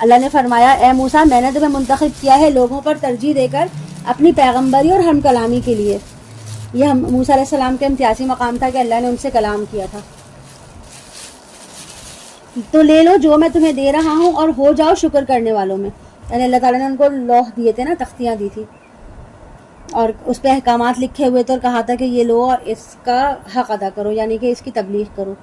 [SPEAKER 1] اللہ نے فرمایا اے موسیٰ میں نے تمہیں منتخب کیا ہے لوگوں پر ترجیح دے کر اپنی پیغمبری اور ہم کلامی کے لیے. یہ موسیٰ علیہ السلام کا امتیازی مقام تھا کہ اللہ نے ان سے کلام کیا تھا. تو لے لو جو میں تمہیں دے رہا ہوں اور ہو جاؤ شکر کرنے والوں میں. یعنی اللہ تعالیٰ نے ان کو لوح دیے تھے نا، تختیاں دی تھی اور اس پہ احکامات لکھے ہوئے تھے اور کہا تھا کہ یہ لو اور اس کا حق ادا کرو، یعنی کہ اس کی تبلیغ کرو.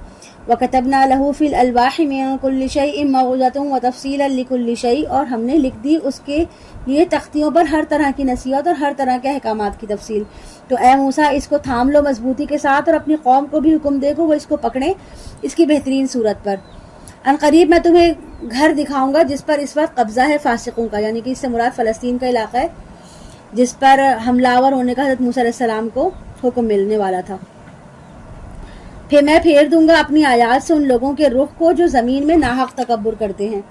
[SPEAKER 1] وَكَتَبْنَا لَهُ فِي الْأَلْوَاحِ مِن كُلِّ شَيْءٍ مَوْعِظَةً وَتَفْصِيلًا لِكُلِّ شَيْءٍ، اور ہم نے لکھ دی اس کے لیے تختیوں پر ہر طرح کی نصیحت اور ہر طرح کے احکامات کی تفصیل. تو اے موسیٰ اس کو تھام لو مضبوطی کے ساتھ اور اپنی قوم کو بھی حکم دے کو وہ اس کو پکڑیں اس کی بہترین صورت پر. ان قریب میں تمہیں گھر دکھاؤں گا جس پر اس وقت قبضہ ہے فاسقوں کا، یعنی کہ اس سے مراد فلسطین کا علاقہ ہے جس پر حملہ آور ہونے کا حضرت موسیٰ علیہ السلام کو حکم ملنے والا تھا. پھر میں پھیر دوں گا اپنی آیات سے ان لوگوں کے رخ کو جو زمین میں ناحق تکبر کرتے ہیں،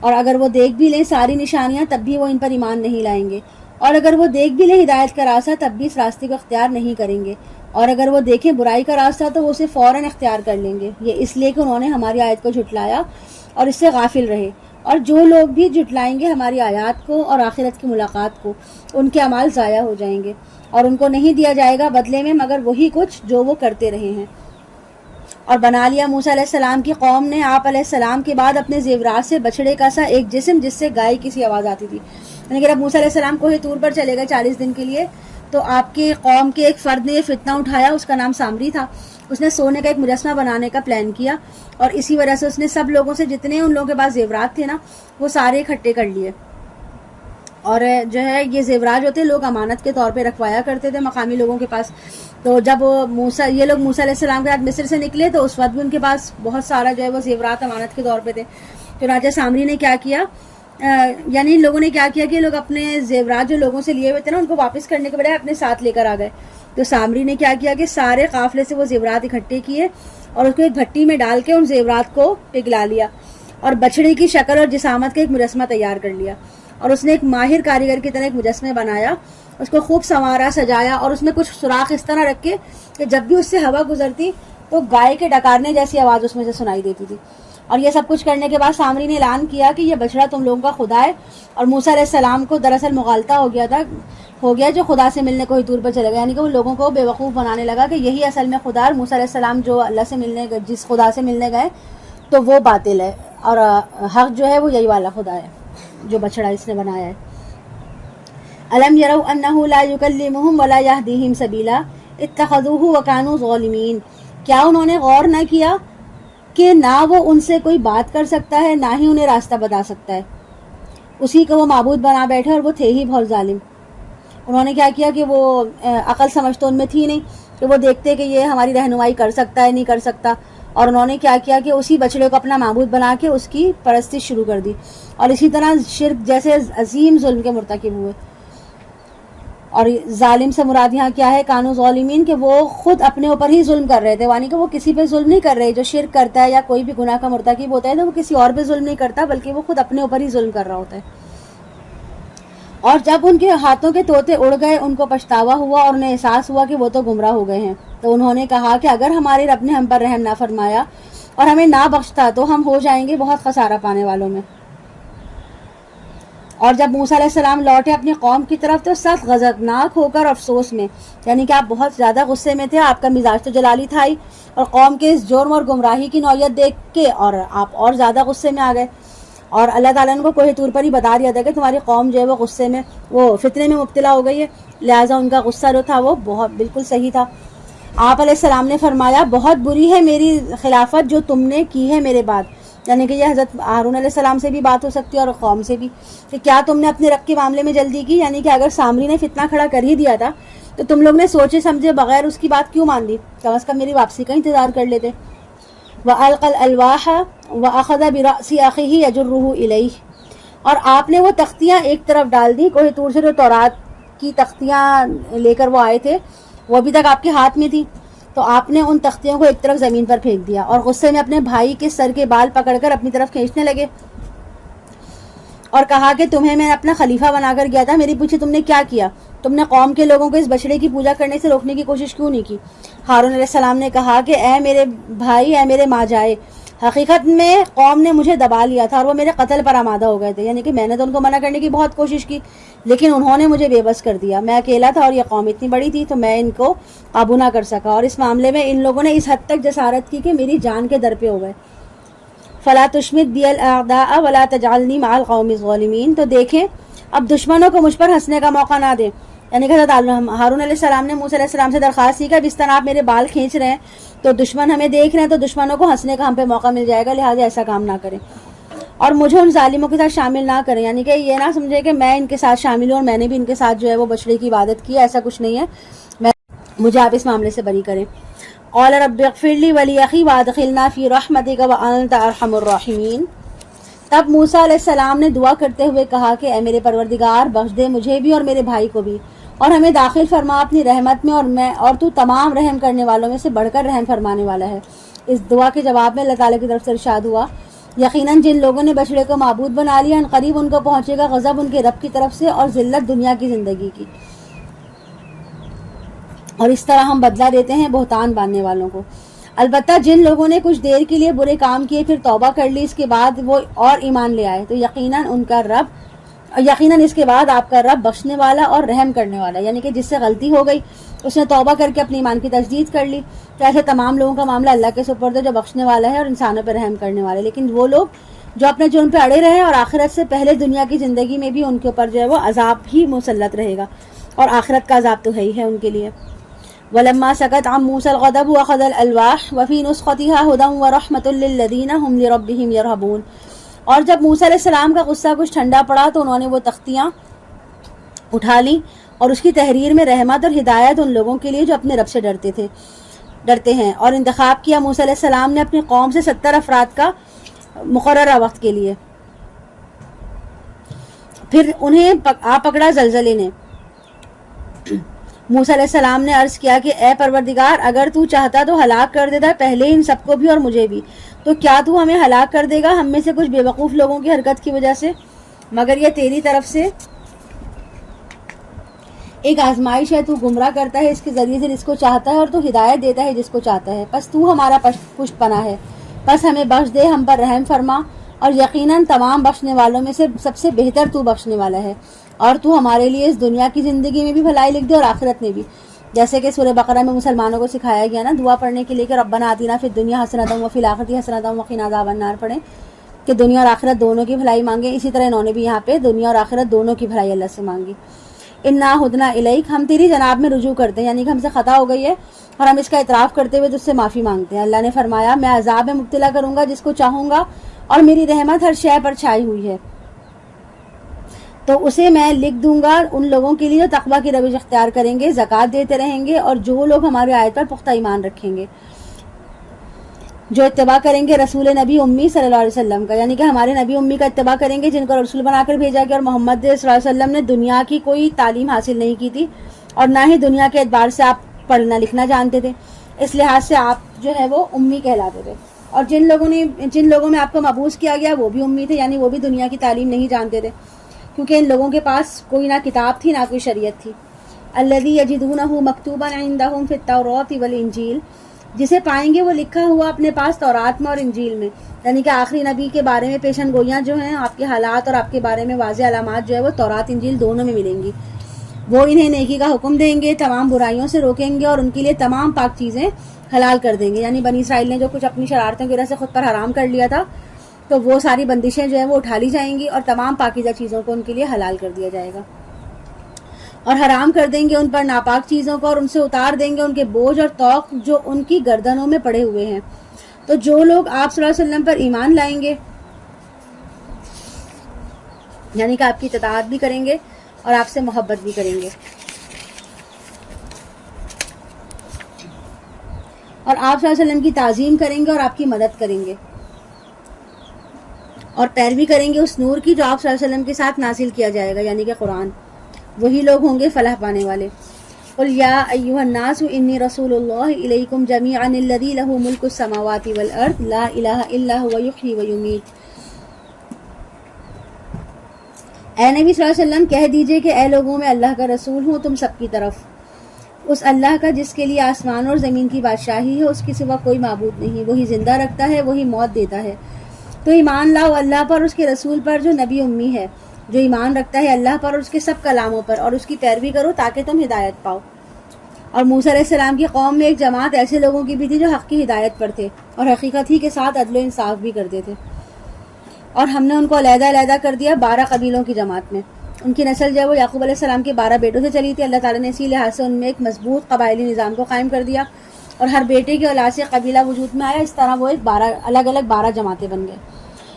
[SPEAKER 1] اور اگر وہ دیکھ بھی لیں ساری نشانیاں تب بھی وہ ان پر ایمان نہیں لائیں گے، اور اگر وہ دیکھ بھی لیں ہدایت کا راستہ تب بھی اس راستے کو اختیار نہیں کریں گے، اور اگر وہ دیکھیں برائی کا راستہ تو وہ اسے فوراً اختیار کر لیں گے. یہ اس لیے کہ انہوں نے ہماری آیت کو جھٹلایا اور اس سے غافل رہے. اور جو لوگ بھی جھٹلائیں گے ہماری آیات کو اور آخرت کی ملاقات کو، ان کے اعمال ضائع ہو جائیں گے اور ان کو نہیں دیا جائے گا بدلے میں مگر وہی کچھ جو وہ کرتے رہے ہیں. اور بنا لیا موسیٰ علیہ السلام کی قوم نے آپ علیہ السلام کے بعد اپنے زیورات سے بچڑے کا سا ایک جسم جس سے گائے کی سی آواز آتی تھی. یعنی کہ جب موسیٰ علیہ السلام کوہ طور پر چلے گئے 40 دن کے لیے تو آپ کے قوم کے ایک فرد نے یہ فتنہ اٹھایا، اس کا نام سامری تھا. اس نے سونے کا ایک مجسمہ بنانے کا پلان کیا اور اسی وجہ سے اس نے سب لوگوں سے جتنے ان لوگوں کے پاس زیورات تھے نا وہ سارے اکٹھے کر لیے. اور جو ہے یہ زیورات جو تھے لوگ امانت کے طور پہ رکھوایا کرتے تھے مقامی لوگوں کے پاس. تو جب یہ لوگ موسیٰ علیہ السلام کے ساتھ مصر سے نکلے تو اس وقت بھی ان کے پاس بہت سارا جو ہے وہ زیورات امانت کے طور پہ تھے. تو راجہ سامری نے کیا کیا، یعنی ان لوگوں نے کیا کیا کہ لوگ اپنے زیورات جو لوگوں سے لیے ہوئے تھے نا ان کو واپس کرنے کے بجائے اپنے ساتھ لے کر آ گئے. تو سامری نے کیا کیا کہ سارے قافلے سے وہ زیورات اکٹھے کیے اور اس کو ایک بھٹی میں ڈال کے ان زیورات کو پگھلا لیا اور بچڑے کی شکل اور جسامت کا ایک مجسمہ تیار کر لیا. اور اس نے ایک ماہر کاریگر کی طرح ایک مجسمہ بنایا، اس کو خوب سنوارا سجایا اور اس میں کچھ سوراخ اس طرح رکھے کہ جب بھی اس سے ہوا گزرتی تو گائے کے ڈکارنے جیسی آواز اس میں سے سنائی دیتی تھی. اور یہ سب کچھ کرنے کے بعد سامری نے اعلان کیا کہ یہ بچڑا تم لوگوں کا خدا ہے. اور موسیٰ علیہ السلام کو دراصل مغالطہ ہو گیا جو خدا سے ملنے کوہ طور پر چلے گا، یعنی کہ وہ لوگوں کو بے وقوف بنانے لگا کہ یہی اصل میں خدا ہے. موسیٰ علیہ السلام جو اللہ سے ملنے گئے، جس خدا سے ملنے گئے تو وہ باطل ہے اور حق جو ہے وہ یہی والا خدا ہے جو بچڑا اس نے بنایا ہے. الم یروا انہ لا یکلمہم ولا یہدیہم سبیلا اتخذوہ وکانوا ظالمین. کیا انہوں نے غور نہ کیا کہ نہ وہ ان سے کوئی بات کر سکتا ہے نہ ہی انہیں راستہ بتا سکتا ہے، اسی کو وہ معبود بنا بیٹھے اور وہ تھے ہی بہت ظالم. انہوں نے کیا کیا کہ وہ عقل سمجھ تو ان میں تھی نہیں کہ وہ دیکھتے کہ یہ ہماری رہنمائی کر سکتا ہے نہیں کر سکتا، اور انہوں نے کیا کیا کہ اسی بچڑے کو اپنا معبود بنا کے اس کی پرستش شروع کر دی اور اسی طرح شرک جیسے عظیم ظلم کے مرتکب ہوئے. اور ظالم سے مراد یہاں کیا ہے، کانو ظالمین، کہ وہ خود اپنے اوپر ہی ظلم کر رہے تھے، یعنی کہ وہ کسی پہ ظلم نہیں کر رہے. جو شرک کرتا ہے یا کوئی بھی گناہ کا مرتکب ہوتا ہے تو وہ کسی اور پہ ظلم نہیں کرتا بلکہ وہ خود اپنے اوپر ہی ظلم کر رہا ہوتا ہے. اور جب ان کے ہاتھوں کے طوطے اڑ گئے ان کو پچھتاوا ہوا اور انہیں احساس ہوا کہ وہ تو گمراہ ہو گئے ہیں. تو انہوں نے کہا کہ اگر ہمارے رب نے ہم پر رحم نہ فرمایا اور ہمیں نہ بخشتا تو ہم ہو جائیں گے بہت خسارہ پانے والوں میں. اور جب موسیٰ علیہ السلام لوٹے اپنی قوم کی طرف تو سخت غضبناک ہو کر افسوس میں، یعنی کہ آپ بہت زیادہ غصے میں تھے، آپ کا مزاج تو جلالی تھا ہی، اور قوم کے اس جرم اور گمراہی کی نوعیت دیکھ کے اور آپ اور زیادہ غصے میں آ گئے. اور اللہ تعالیٰ نے کو کوہ طور پر ہی بتا دیا تھا کہ تمہاری قوم جو ہے وہ غصے میں، وہ فتنے میں مبتلا ہو گئی ہے، لہٰذا ان کا غصہ جو تھا وہ بہت بالکل صحیح تھا. آپ علیہ السلام نے فرمایا بہت بری ہے میری خلافت جو تم نے کی ہے میرے بعد، یعنی کہ یہ حضرت ہارون علیہ السلام سے بھی بات ہو سکتی ہے اور قوم سے بھی، کہ کیا تم نے اپنے رب کے معاملے میں جلدی کی، یعنی کہ اگر سامری نے فتنہ کھڑا کر ہی دیا تھا تو تم لوگ نے سوچے سمجھے بغیر اس کی بات کیوں مان دی، کم از کم میری واپسی کا انتظار کر لیتے. وَأَلْقَى الْأَلْوَاحَ وَأَخَذَ بِرَأْسِ أَخِيهِ يَجُرُّهُ إِلَيْهِ، اور آپ نے وہ تختیاں ایک طرف ڈال دی، کوہ طور سے جو تورات کی تختیاں لے کر وہ آئے تھے وہ ابھی تک آپ کے ہاتھ میں تھی، تو آپ نے ان تختیوں کو ایک طرف زمین پر پھینک دیا اور غصے میں اپنے بھائی کے سر کے بال پکڑ کر اپنی طرف کھینچنے لگے اور کہا کہ تمہیں میں اپنا خلیفہ بنا کر گیا تھا، میری پیچھے تم نے کیا کیا، تم نے قوم کے لوگوں کو اس بچڑے کی پوجا کرنے سے روکنے کی کوشش کیوں نہیں کی. ہارون علیہ السلام نے کہا کہ اے میرے بھائی، اے میرے ماں جائے، حقیقت میں قوم نے مجھے دبا لیا تھا اور وہ میرے قتل پر آمادہ ہو گئے تھے، یعنی کہ میں نے تو ان کو منع کرنے کی بہت کوشش کی لیکن انہوں نے مجھے بے بس کر دیا. میں اکیلا تھا اور یہ قوم اتنی بڑی تھی تو میں ان کو قابو نہ کر سکا، اور اس معاملے میں ان لوگوں نے اس حد تک جسارت کی کہ میری جان کے در پہ ہو گئے. فلا تشمت بی الاعداء ولا تجعلنی مع القوم الظالمین. تو دیکھیں اب دشمنوں کو مجھ پر ہنسنے کا موقع نہ دیں. یعنی کہ حضرت ہارون علیہ السلام نے موسیٰ علیہ السلام سے درخواست کی کہ اب اس طرح آپ میرے بال کھینچ رہے ہیں تو دشمن ہمیں دیکھ رہے ہیں تو دشمنوں کو ہنسنے کا ہم پہ موقع مل جائے گا، لہٰذا ایسا کام نہ کریں اور مجھے ان ظالموں کے ساتھ شامل نہ کریں. یعنی کہ یہ نہ سمجھے کہ میں ان کے ساتھ شامل ہوں اور میں نے بھی ان کے ساتھ جو ہے وہ بچڑے کی عبادت کی، ایسا کچھ نہیں ہے. مجھے آپ اس معاملے سے بری کریں. قال رب اغفر لی ولی وادخلنا فی رحمتک وانت ارحم الراحمین. تب موسیٰ علیہ السلام نے دعا کرتے ہوئے کہا کہ اے میرے پروردگار بخش دے مجھے بھی اور میرے بھائی کو بھی اور ہمیں داخل فرما اپنی رحمت میں اور تو تمام رحم کرنے والوں میں سے بڑھ کر رحم فرمانے والا ہے. اس دعا کے جواب میں اللہ تعالیٰ کی طرف سے ارشاد ہوا یقیناً جن لوگوں نے بچڑے کو معبود بنا لیا ان قریب ان کو پہنچے گا غضب ان کے رب کی طرف سے اور ذلت دنیا کی زندگی کی، اور اس طرح ہم بدلہ دیتے ہیں بہتان باندھنے والوں کو. البتہ جن لوگوں نے کچھ دیر کے لیے برے کام کیے پھر توبہ کر لی اس کے بعد وہ اور ایمان لے آئے تو یقیناً اس کے بعد آپ کا رب بخشنے والا اور رحم کرنے والا. یعنی کہ جس سے غلطی ہو گئی اس نے توبہ کر کے اپنے ایمان کی تجدید کر لی تو ایسے تمام لوگوں کا معاملہ اللہ کے سپرد ہے جو بخشنے والا ہے اور انسانوں پہ رحم کرنے والا ہے. لیکن وہ لوگ جو اپنے جرم پہ اڑے رہے اور آخرت سے پہلے دنیا کی زندگی میں بھی ان کے اوپر جو ہے وہ عذاب ہی مسلط رہے گا اور آخرت کا عذاب تو ہے ہی ہے ان کے لیے. ولما سکت عن موسى الغضب واخذ الالواح وفي نسختها هدى ورحمة للذين هم لربهم يرهبون. اور جب موسیٰ علیہ السلام کا غصہ کچھ ٹھنڈا پڑا تو انہوں نے وہ تختیاں اٹھا لیں اور اس کی تحریر میں رحمت اور ہدایت ان لوگوں کے لیے جو اپنے رب سے ڈرتے ہیں، اور انتخاب کیا موسیٰ علیہ السلام نے اپنی قوم سے 70 افراد کا مقررہ وقت کے لیے. پھر انہیں پکڑا زلزلے نے. موسیٰ علیہ السلام نے عرض کیا کہ اے پروردگار اگر تو چاہتا تو ہلاک کر دیتا پہلے ان سب کو بھی اور مجھے بھی، تو کیا تو ہمیں ہلاک کر دے گا ہم میں سے کچھ بے وقوف لوگوں کی حرکت کی وجہ سے؟ مگر یہ تیری طرف سے ایک آزمائش ہے، تو گمراہ کرتا ہے اس کے ذریعے سے جس کو چاہتا ہے اور تو ہدایت دیتا ہے جس کو چاہتا ہے. پس تو ہمارا پشت پناہ ہے، پس ہمیں بخش دے، ہم پر رحم فرما، اور یقیناً تمام بخشنے والوں میں سے سب سے بہتر تو بخشنے والا ہے. اور تو ہمارے لیے اس دنیا کی زندگی میں بھی بھلائی لکھ دے اور آخرت میں بھی، جیسے کہ سورہ بقرہ میں مسلمانوں کو سکھایا گیا نا دعا پڑھنے کے لیے کہ ربنا آتنا فی الدنیا حسنۃ وفی الآخرۃ حسنۃ وقنا عذاب النار پڑھیں کہ دنیا اور آخرت دونوں کی بھلائی مانگیں. اسی طرح انہوں نے بھی یہاں پہ دنیا اور آخرت دونوں کی بھلائی اللہ سے مانگی. انا ہدنا الیک، ہم تیری جناب میں رجوع کرتے ہیں، یعنی کہ ہم سے خطا ہو گئی ہے اور ہم اس کا اعتراف کرتے ہوئے تجھ سے معافی مانگتے ہیں. اللہ نے فرمایا میں عذاب میں مبتلا کروں گا جس کو چاہوں گا اور میری رحمت ہر شے پر چھائی ہوئی ہے، تو اسے میں لکھ دوں گا ان لوگوں کے لیے جو تقویٰ کی روش اختیار کریں گے، زکوٰۃ دیتے رہیں گے اور جو لوگ ہماری آیت پر پختہ ایمان رکھیں گے، جو اتباع کریں گے رسول نبی امی صلی اللہ علیہ وسلم کا، یعنی کہ ہمارے نبی امی کا اتباع کریں گے جن کو رسول بنا کر بھیجا گیا. اور محمد صلی اللہ علیہ وسلم نے دنیا کی کوئی تعلیم حاصل نہیں کی تھی اور نہ ہی دنیا کے اعتبار سے آپ پڑھنا لکھنا جانتے تھے، اس لحاظ سے آپ جو ہے وہ امی کہلاتے تھے. اور جن لوگوں میں آپ کو مبعوث کیا گیا وہ بھی امی تھے، یعنی وہ بھی دنیا کی تعلیم نہیں جانتے تھے کیونکہ ان لوگوں کے پاس کوئی نہ کتاب تھی نہ کوئی شریعت تھی. الذی یجدونہ مکتوبا عندہم فی التوراۃ والانجیل، جسے پائیں گے وہ لکھا ہوا اپنے پاس تورات میں اور انجیل میں، یعنی کہ آخری نبی کے بارے میں پیشن گوئیاں جو ہیں آپ کے حالات اور آپ کے بارے میں واضح علامات جو ہے وہ تورات انجیل دونوں میں ملیں گی. وہ انہیں نیکی کا حکم دیں گے، تمام برائیوں سے روکیں گے اور ان کے لیے تمام پاک چیزیں حلال کر دیں گے. یعنی بنی اسرائیل نے جو کچھ اپنی شرارتوں کی وجہ سے خود پر حرام کر لیا تھا تو وہ ساری بندشیں جو ہیں وہ اٹھا لی جائیں گی اور تمام پاکیزہ چیزوں کو ان کے لیے حلال کر دیا جائے گا اور حرام کر دیں گے ان پر ناپاک چیزوں کو اور ان سے اتار دیں گے ان کے بوجھ اور توق جو ان کی گردنوں میں پڑے ہوئے ہیں. تو جو لوگ آپ صلی اللہ علیہ وسلم پر ایمان لائیں گے یعنی کہ آپ کی اطاعت بھی کریں گے اور آپ سے محبت بھی کریں گے اور آپ صلی اللہ علیہ وسلم کی تعظیم کریں گے اور آپ کی مدد کریں گے اور پیروی کریں گے اس نور کی جو آپ صلی اللہ علیہ وسلم کے ساتھ نازل کیا جائے گا یعنی کہ قرآن، وہی لوگ ہوں گے فلاح پانے والے. قل یا ایھا الناس انی رسول اللہ الیکم جمیعا الذی لہ ملک السماوات والارض لا الہ الا هو یحیی ویمیت. اے نبی صلی اللہ علیہ وسلم کہہ دیجئے کہ اے لوگوں میں اللہ کا رسول ہوں تم سب کی طرف، اس اللہ کا جس کے لیے آسمان اور زمین کی بادشاہی ہے، اس کے سوا کوئی معبود نہیں، وہی زندہ رکھتا ہے، وہی موت دیتا ہے۔ تو ایمان لاؤ اللہ پر، اس کے رسول پر جو نبی امی ہے، جو ایمان رکھتا ہے اللہ پر اور اس کے سب کلاموں پر، اور اس کی پیروی کرو تاکہ تم ہدایت پاؤ۔ اور موسیٰ علیہ السلام کی قوم میں ایک جماعت ایسے لوگوں کی بھی تھی جو حق کی ہدایت پر تھے اور حقیقت ہی کے ساتھ عدل و انصاف بھی کرتے تھے، اور ہم نے ان کو علیحدہ علیحدہ کر دیا 12 قبیلوں کی جماعت میں۔ ان کی نسل جو ہے وہ یعقوب علیہ السلام کے 12 بیٹوں سے چلی تھی۔ اللہ تعالیٰ نے اسی لحاظ سے ان میں ایک مضبوط قبائلی نظام کو قائم کر دیا، اور ہر بیٹے کی اولاد سے قبیلہ وجود میں آیا۔ اس طرح وہ ایک الگ الگ 12 جماعتیں بن گئے۔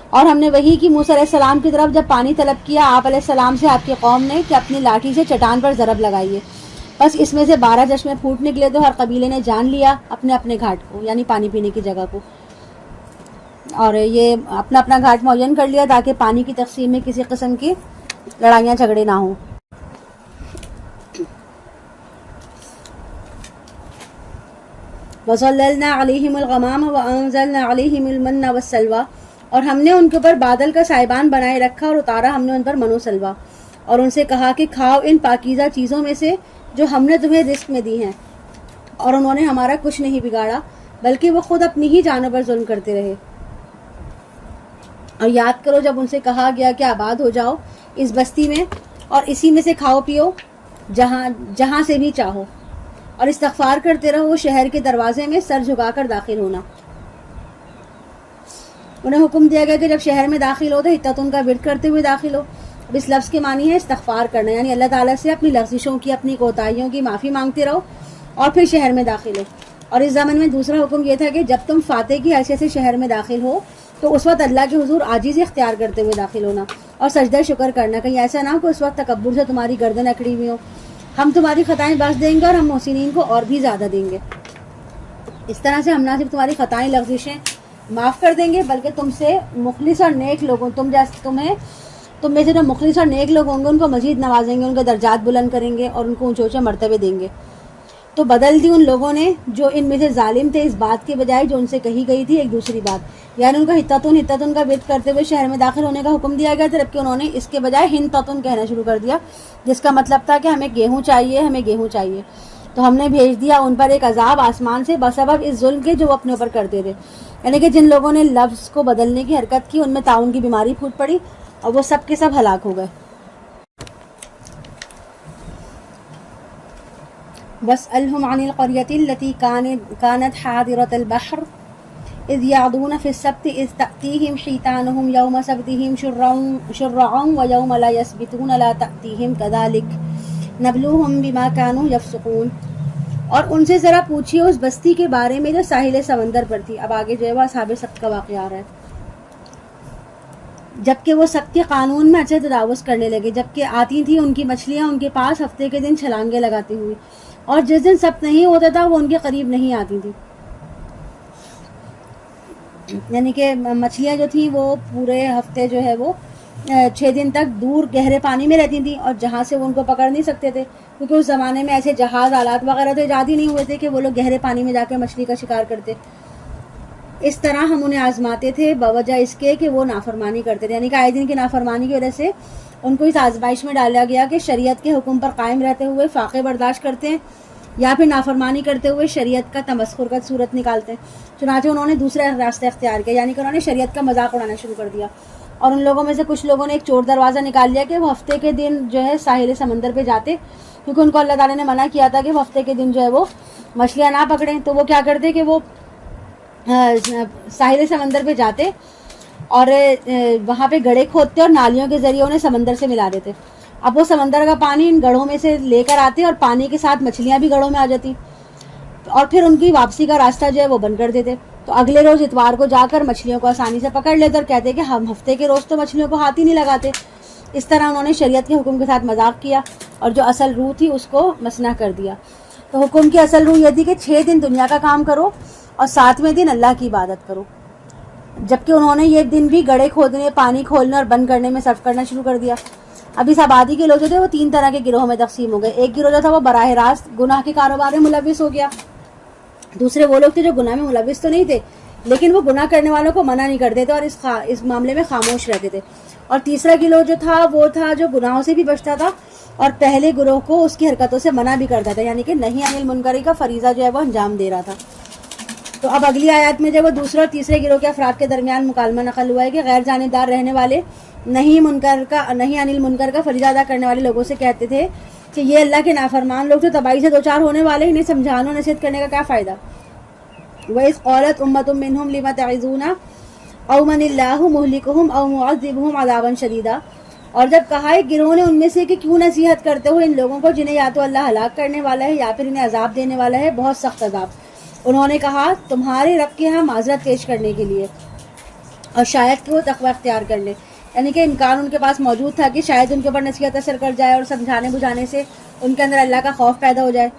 [SPEAKER 1] اور ہم نے وہی کی موسیٰ علیہ السلام کی طرف جب پانی طلب کیا آپ علیہ السلام سے، آپ کی قوم نے، کہ اپنی لاٹھی سے چٹان پر ضرب لگائیے، بس اس میں سے 12 چشمے پھوٹ نکلے، تو ہر قبیلے نے جان لیا اپنے اپنے گھاٹ کو، یعنی پانی پینے کی جگہ کو، اور یہ اپنا اپنا گھاٹ معین کر لیا تاکہ پانی کی تقسیم میں کسی قسم کی لڑائیاں جھگڑے نہ ہوں۔ وَظَلَّلْنَا عَلَيْهِمُ الْغَمَامَ وَأَنزَلْنَا عَلَيْهِمُ الْمَنَّ وَالسَّلْوَىٰ، اور ہم نے ان کے اوپر بادل کا سائبان بنائے رکھا اور اتارا ہم نے ان پر من و سلوہ، اور ان سے کہا کہ کھاؤ ان پاکیزہ چیزوں میں سے جو ہم نے تمہیں رزق میں دی ہیں، اور انہوں نے ہمارا کچھ نہیں بگاڑا بلکہ وہ خود اپنی ہی جانوں پر ظلم کرتے رہے۔ اور یاد کرو جب ان سے کہا گیا کہ آباد ہو جاؤ اس بستی میں اور اسی میں سے کھاؤ پیو جہاں سے بھی چاہو، اور استغفار کرتے رہو شہر کے دروازے میں سر جھکا کر داخل ہونا۔ انہیں حکم دیا گیا کہ جب شہر میں داخل ہو تو حطتن کا ورد کرتے ہوئے داخل ہو۔ اب اس لفظ کے معنی ہے استغفار کرنا، یعنی اللہ تعالیٰ سے اپنی لغزشوں کی، اپنی کوتاہیوں کی معافی مانگتے رہو اور پھر شہر میں داخل ہو۔ اور اس زمن میں دوسرا حکم یہ تھا کہ جب تم فاتح کی حیثیت سے شہر میں داخل ہو تو اس وقت اللہ کے حضور عاجزی اختیار کرتے ہوئے داخل ہونا اور سجدہ شکر کرنا، کہیں ایسا نہ ہو کہ اس وقت تکبر سے تمہاری گردن اکڑی ہوئی ہو۔ ہم تمہاری خطائیں بخش دیں گے اور ہم محسنین کو اور بھی زیادہ دیں گے۔ اس طرح سے ہم نہ صرف تمہاری خطائیں لغزشیں معاف کر دیں گے بلکہ تم سے مخلص اور نیک لوگوں تم میں سے جو مخلص اور نیک لوگ ہوں گے ان کو مزید نوازیں گے، ان کے درجات بلند کریں گے اور ان کو اونچے اونچے مرتبے دیں گے۔ تو بدل دی ان لوگوں نے جو ان میں سے ظالم تھے اس بات کے بجائے جو ان سے کہی گئی تھی ایک دوسری بات، یعنی ان کو حطتن کا ورد کرتے ہوئے شہر میں داخل ہونے کا حکم دیا گیا تھا، جبکہ انہوں نے اس کے بجائے حنطتن کہنا شروع کر دیا، جس کا مطلب تھا کہ ہمیں گیہوں چاہیے۔ تو ہم نے بھیج دیا ان پر ایک عذاب آسمان سے بسبب اس ظلم کے جو وہ اپنے اوپر کرتے تھے، یعنی کہ جن لوگوں نے لفظ کو بدلنے کی حرکت کی ان میں طاعون کی بیماری پھوٹ پڑی اور وہ سب کے سب ہلاک ہو گئے۔ وَاسْأَلْهُمْ عَنِ الْقَرْيَةِ الَّتِي كَانَتْ حَاضِرَةَ الْبَحْرِ إِذْ يَعْدُونَ فِي السَّبْتِ إِذْ تَأْتِيهِمْ حِيتَانُهُمْ يَوْمَ سَبْتِهِمْ شُرَّعًا وَيَوْمَ لَا يَسْبِتُونَ لَا تَأْتِيهِمْ كَذَلِكَ نَبْلُوهُمْ بِمَا كَانُوا يَفْسُقُونَ۔ اور ان سے ذرا پوچھیے اس بستی کے بارے میں جو ساحل سمندر پر تھی۔ اب آگے جو ہے وہ اصحاب سبت کا واقعہ آ رہا ہے۔ جبکہ وہ سبت کے قانون میں اچھے تجاوز کرنے لگے، جبکہ آتی تھیں ان کی مچھلیاں ان کے پاس ہفتے کے دن چھلانگیں لگاتی ہوئی، اور جس دن سبت نہیں ہوتا تھا وہ ان کے قریب نہیں آتی تھی، یعنی کہ مچھلیاں جو تھیں وہ پورے ہفتے جو ہے وہ 6 دن تک دور گہرے پانی میں رہتی تھیں، اور جہاں سے وہ ان کو پکڑ نہیں سکتے تھے کیونکہ اس زمانے میں ایسے جہاز آلات وغیرہ تو ایجاد ہی نہیں ہوئے تھے کہ وہ لوگ گہرے پانی میں جا کے مچھلی کا شکار کرتے۔ اس طرح ہم انہیں آزماتے تھے بوجہ اس کے کہ وہ نافرمانی کرتے تھے، یعنی کہ آئے دن کی نافرمانی کی وجہ سے ان کو اس آزمائش میں ڈالا گیا کہ شریعت کے حکم پر قائم رہتے ہوئے فاقے برداشت کرتے ہیں یا پھر نافرمانی کرتے ہوئے شریعت کا تمسخر کا صورت نکالتے ہیں۔ چنانچہ انہوں نے دوسرا راستہ اختیار کیا، یعنی کہ انہوں نے شریعت کا مذاق اڑانا شروع کر دیا، اور ان لوگوں میں سے کچھ لوگوں نے ایک چور دروازہ نکال لیا کہ وہ ہفتے کے دن جو ہے ساحل سمندر پہ جاتے، کیونکہ ان کو اللہ تعالیٰ نے منع کیا تھا کہ وہ ہفتے کے دن جو ہے وہ مچھلیاں نہ پکڑیں۔ تو وہ کیا کرتے کہ وہ ساحل سمندر پہ جاتے اور وہاں پہ گڑھے کھودتے اور نالیوں کے ذریعے انہیں سمندر سے ملا دیتے۔ اب وہ سمندر کا پانی ان گڑھوں میں سے لے کر آتے اور پانی کے ساتھ مچھلیاں بھی گڑھوں میں آ جاتی، اور پھر ان کی واپسی کا راستہ جو ہے وہ بند کر دیتے۔ تو اگلے روز اتوار کو جا کر مچھلیوں کو آسانی سے پکڑ لیتے اور کہتے کہ ہم ہفتے کے روز تو مچھلیوں کو ہاتھ ہی نہیں لگاتے۔ اس طرح انہوں نے شریعت کے حکم کے ساتھ مذاق کیا اور جو اصل روح تھی اس کو مسنح کر دیا۔ تو حکم کی اصل روح یہ تھی کہ 6 دن دنیا کا کام کرو اور 7ویں دن اللہ کی عبادت کرو، جبکہ انہوں نے یہ دن بھی گڑھے کھودنے، پانی کھولنے اور بند کرنے میں صرف کرنا شروع کر دیا۔ اب اس آبادی کے لوگ جو تھے وہ 3 طرح کے گروہوں میں تقسیم ہو گئے۔ ایک گروہ جو تھا وہ براہ راست گناہ کے کاروبار میں ملوث ہو گیا، دوسرے وہ لوگ تھے جو گناہ میں ملوث تو نہیں تھے لیکن وہ گناہ کرنے والوں کو منع نہیں کرتے تھے اور اس معاملے میں خاموش رہتے تھے. اور تیسرا گروہ جو تھا وہ تھا جو گناہوں سے بھی بچتا تھا اور پہلے گروہ کو اس کی حرکتوں سے منع بھی کرتا تھا، یعنی کہ نہیں عن المنکر کا فریضہ جو ہے وہ انجام دے رہا تھا. تو اب اگلی آیات میں جب وہ دوسرے اور تیسرے گروہ کے افراد کے درمیان مکالمہ نقل ہوا ہے کہ غیر جانبدار رہنے والے نہیں عن المنکر کا فریضہ ادا کرنے والے لوگوں سے کہتے تھے کہ یہ اللہ کے نافرمان لوگ جو تباہی سے دوچار ہونے والے، انہیں سمجھانا اور نصیحت کرنے کا کیا فائدہ. وَإِذْ قَالَتْ أُمَّةٌ مِّنْهُمْ لِمَ تَعِظُونَ أَوْ مَنِ اللَّهُ مُهْلِكُهُمْ أَوْ مُعَذِّبُهُمْ عَذَابًا شَدِيدًا، اور جب کہا ایک گروہ نے ان میں سے کہ کیوں نصیحت کرتے ہو ان لوگوں کو جنہیں یا تو اللہ ہلاک کرنے والا ہے یا پھر انہیں عذاب دینے والا ہے، بہت سخت عذاب. انہوں نے کہا تمہارے رب کے ہاں معذرت پیش کرنے کے لیے اور شاید کہ وہ تقوی اختیار کر لے، یعنی کہ امکان ان کے پاس موجود تھا کہ شاید ان کے اوپر نصیحت اثر کر جائے اور سمجھانے بجھانے سے ان کے اندر اللہ کا خوف پیدا ہو جائے.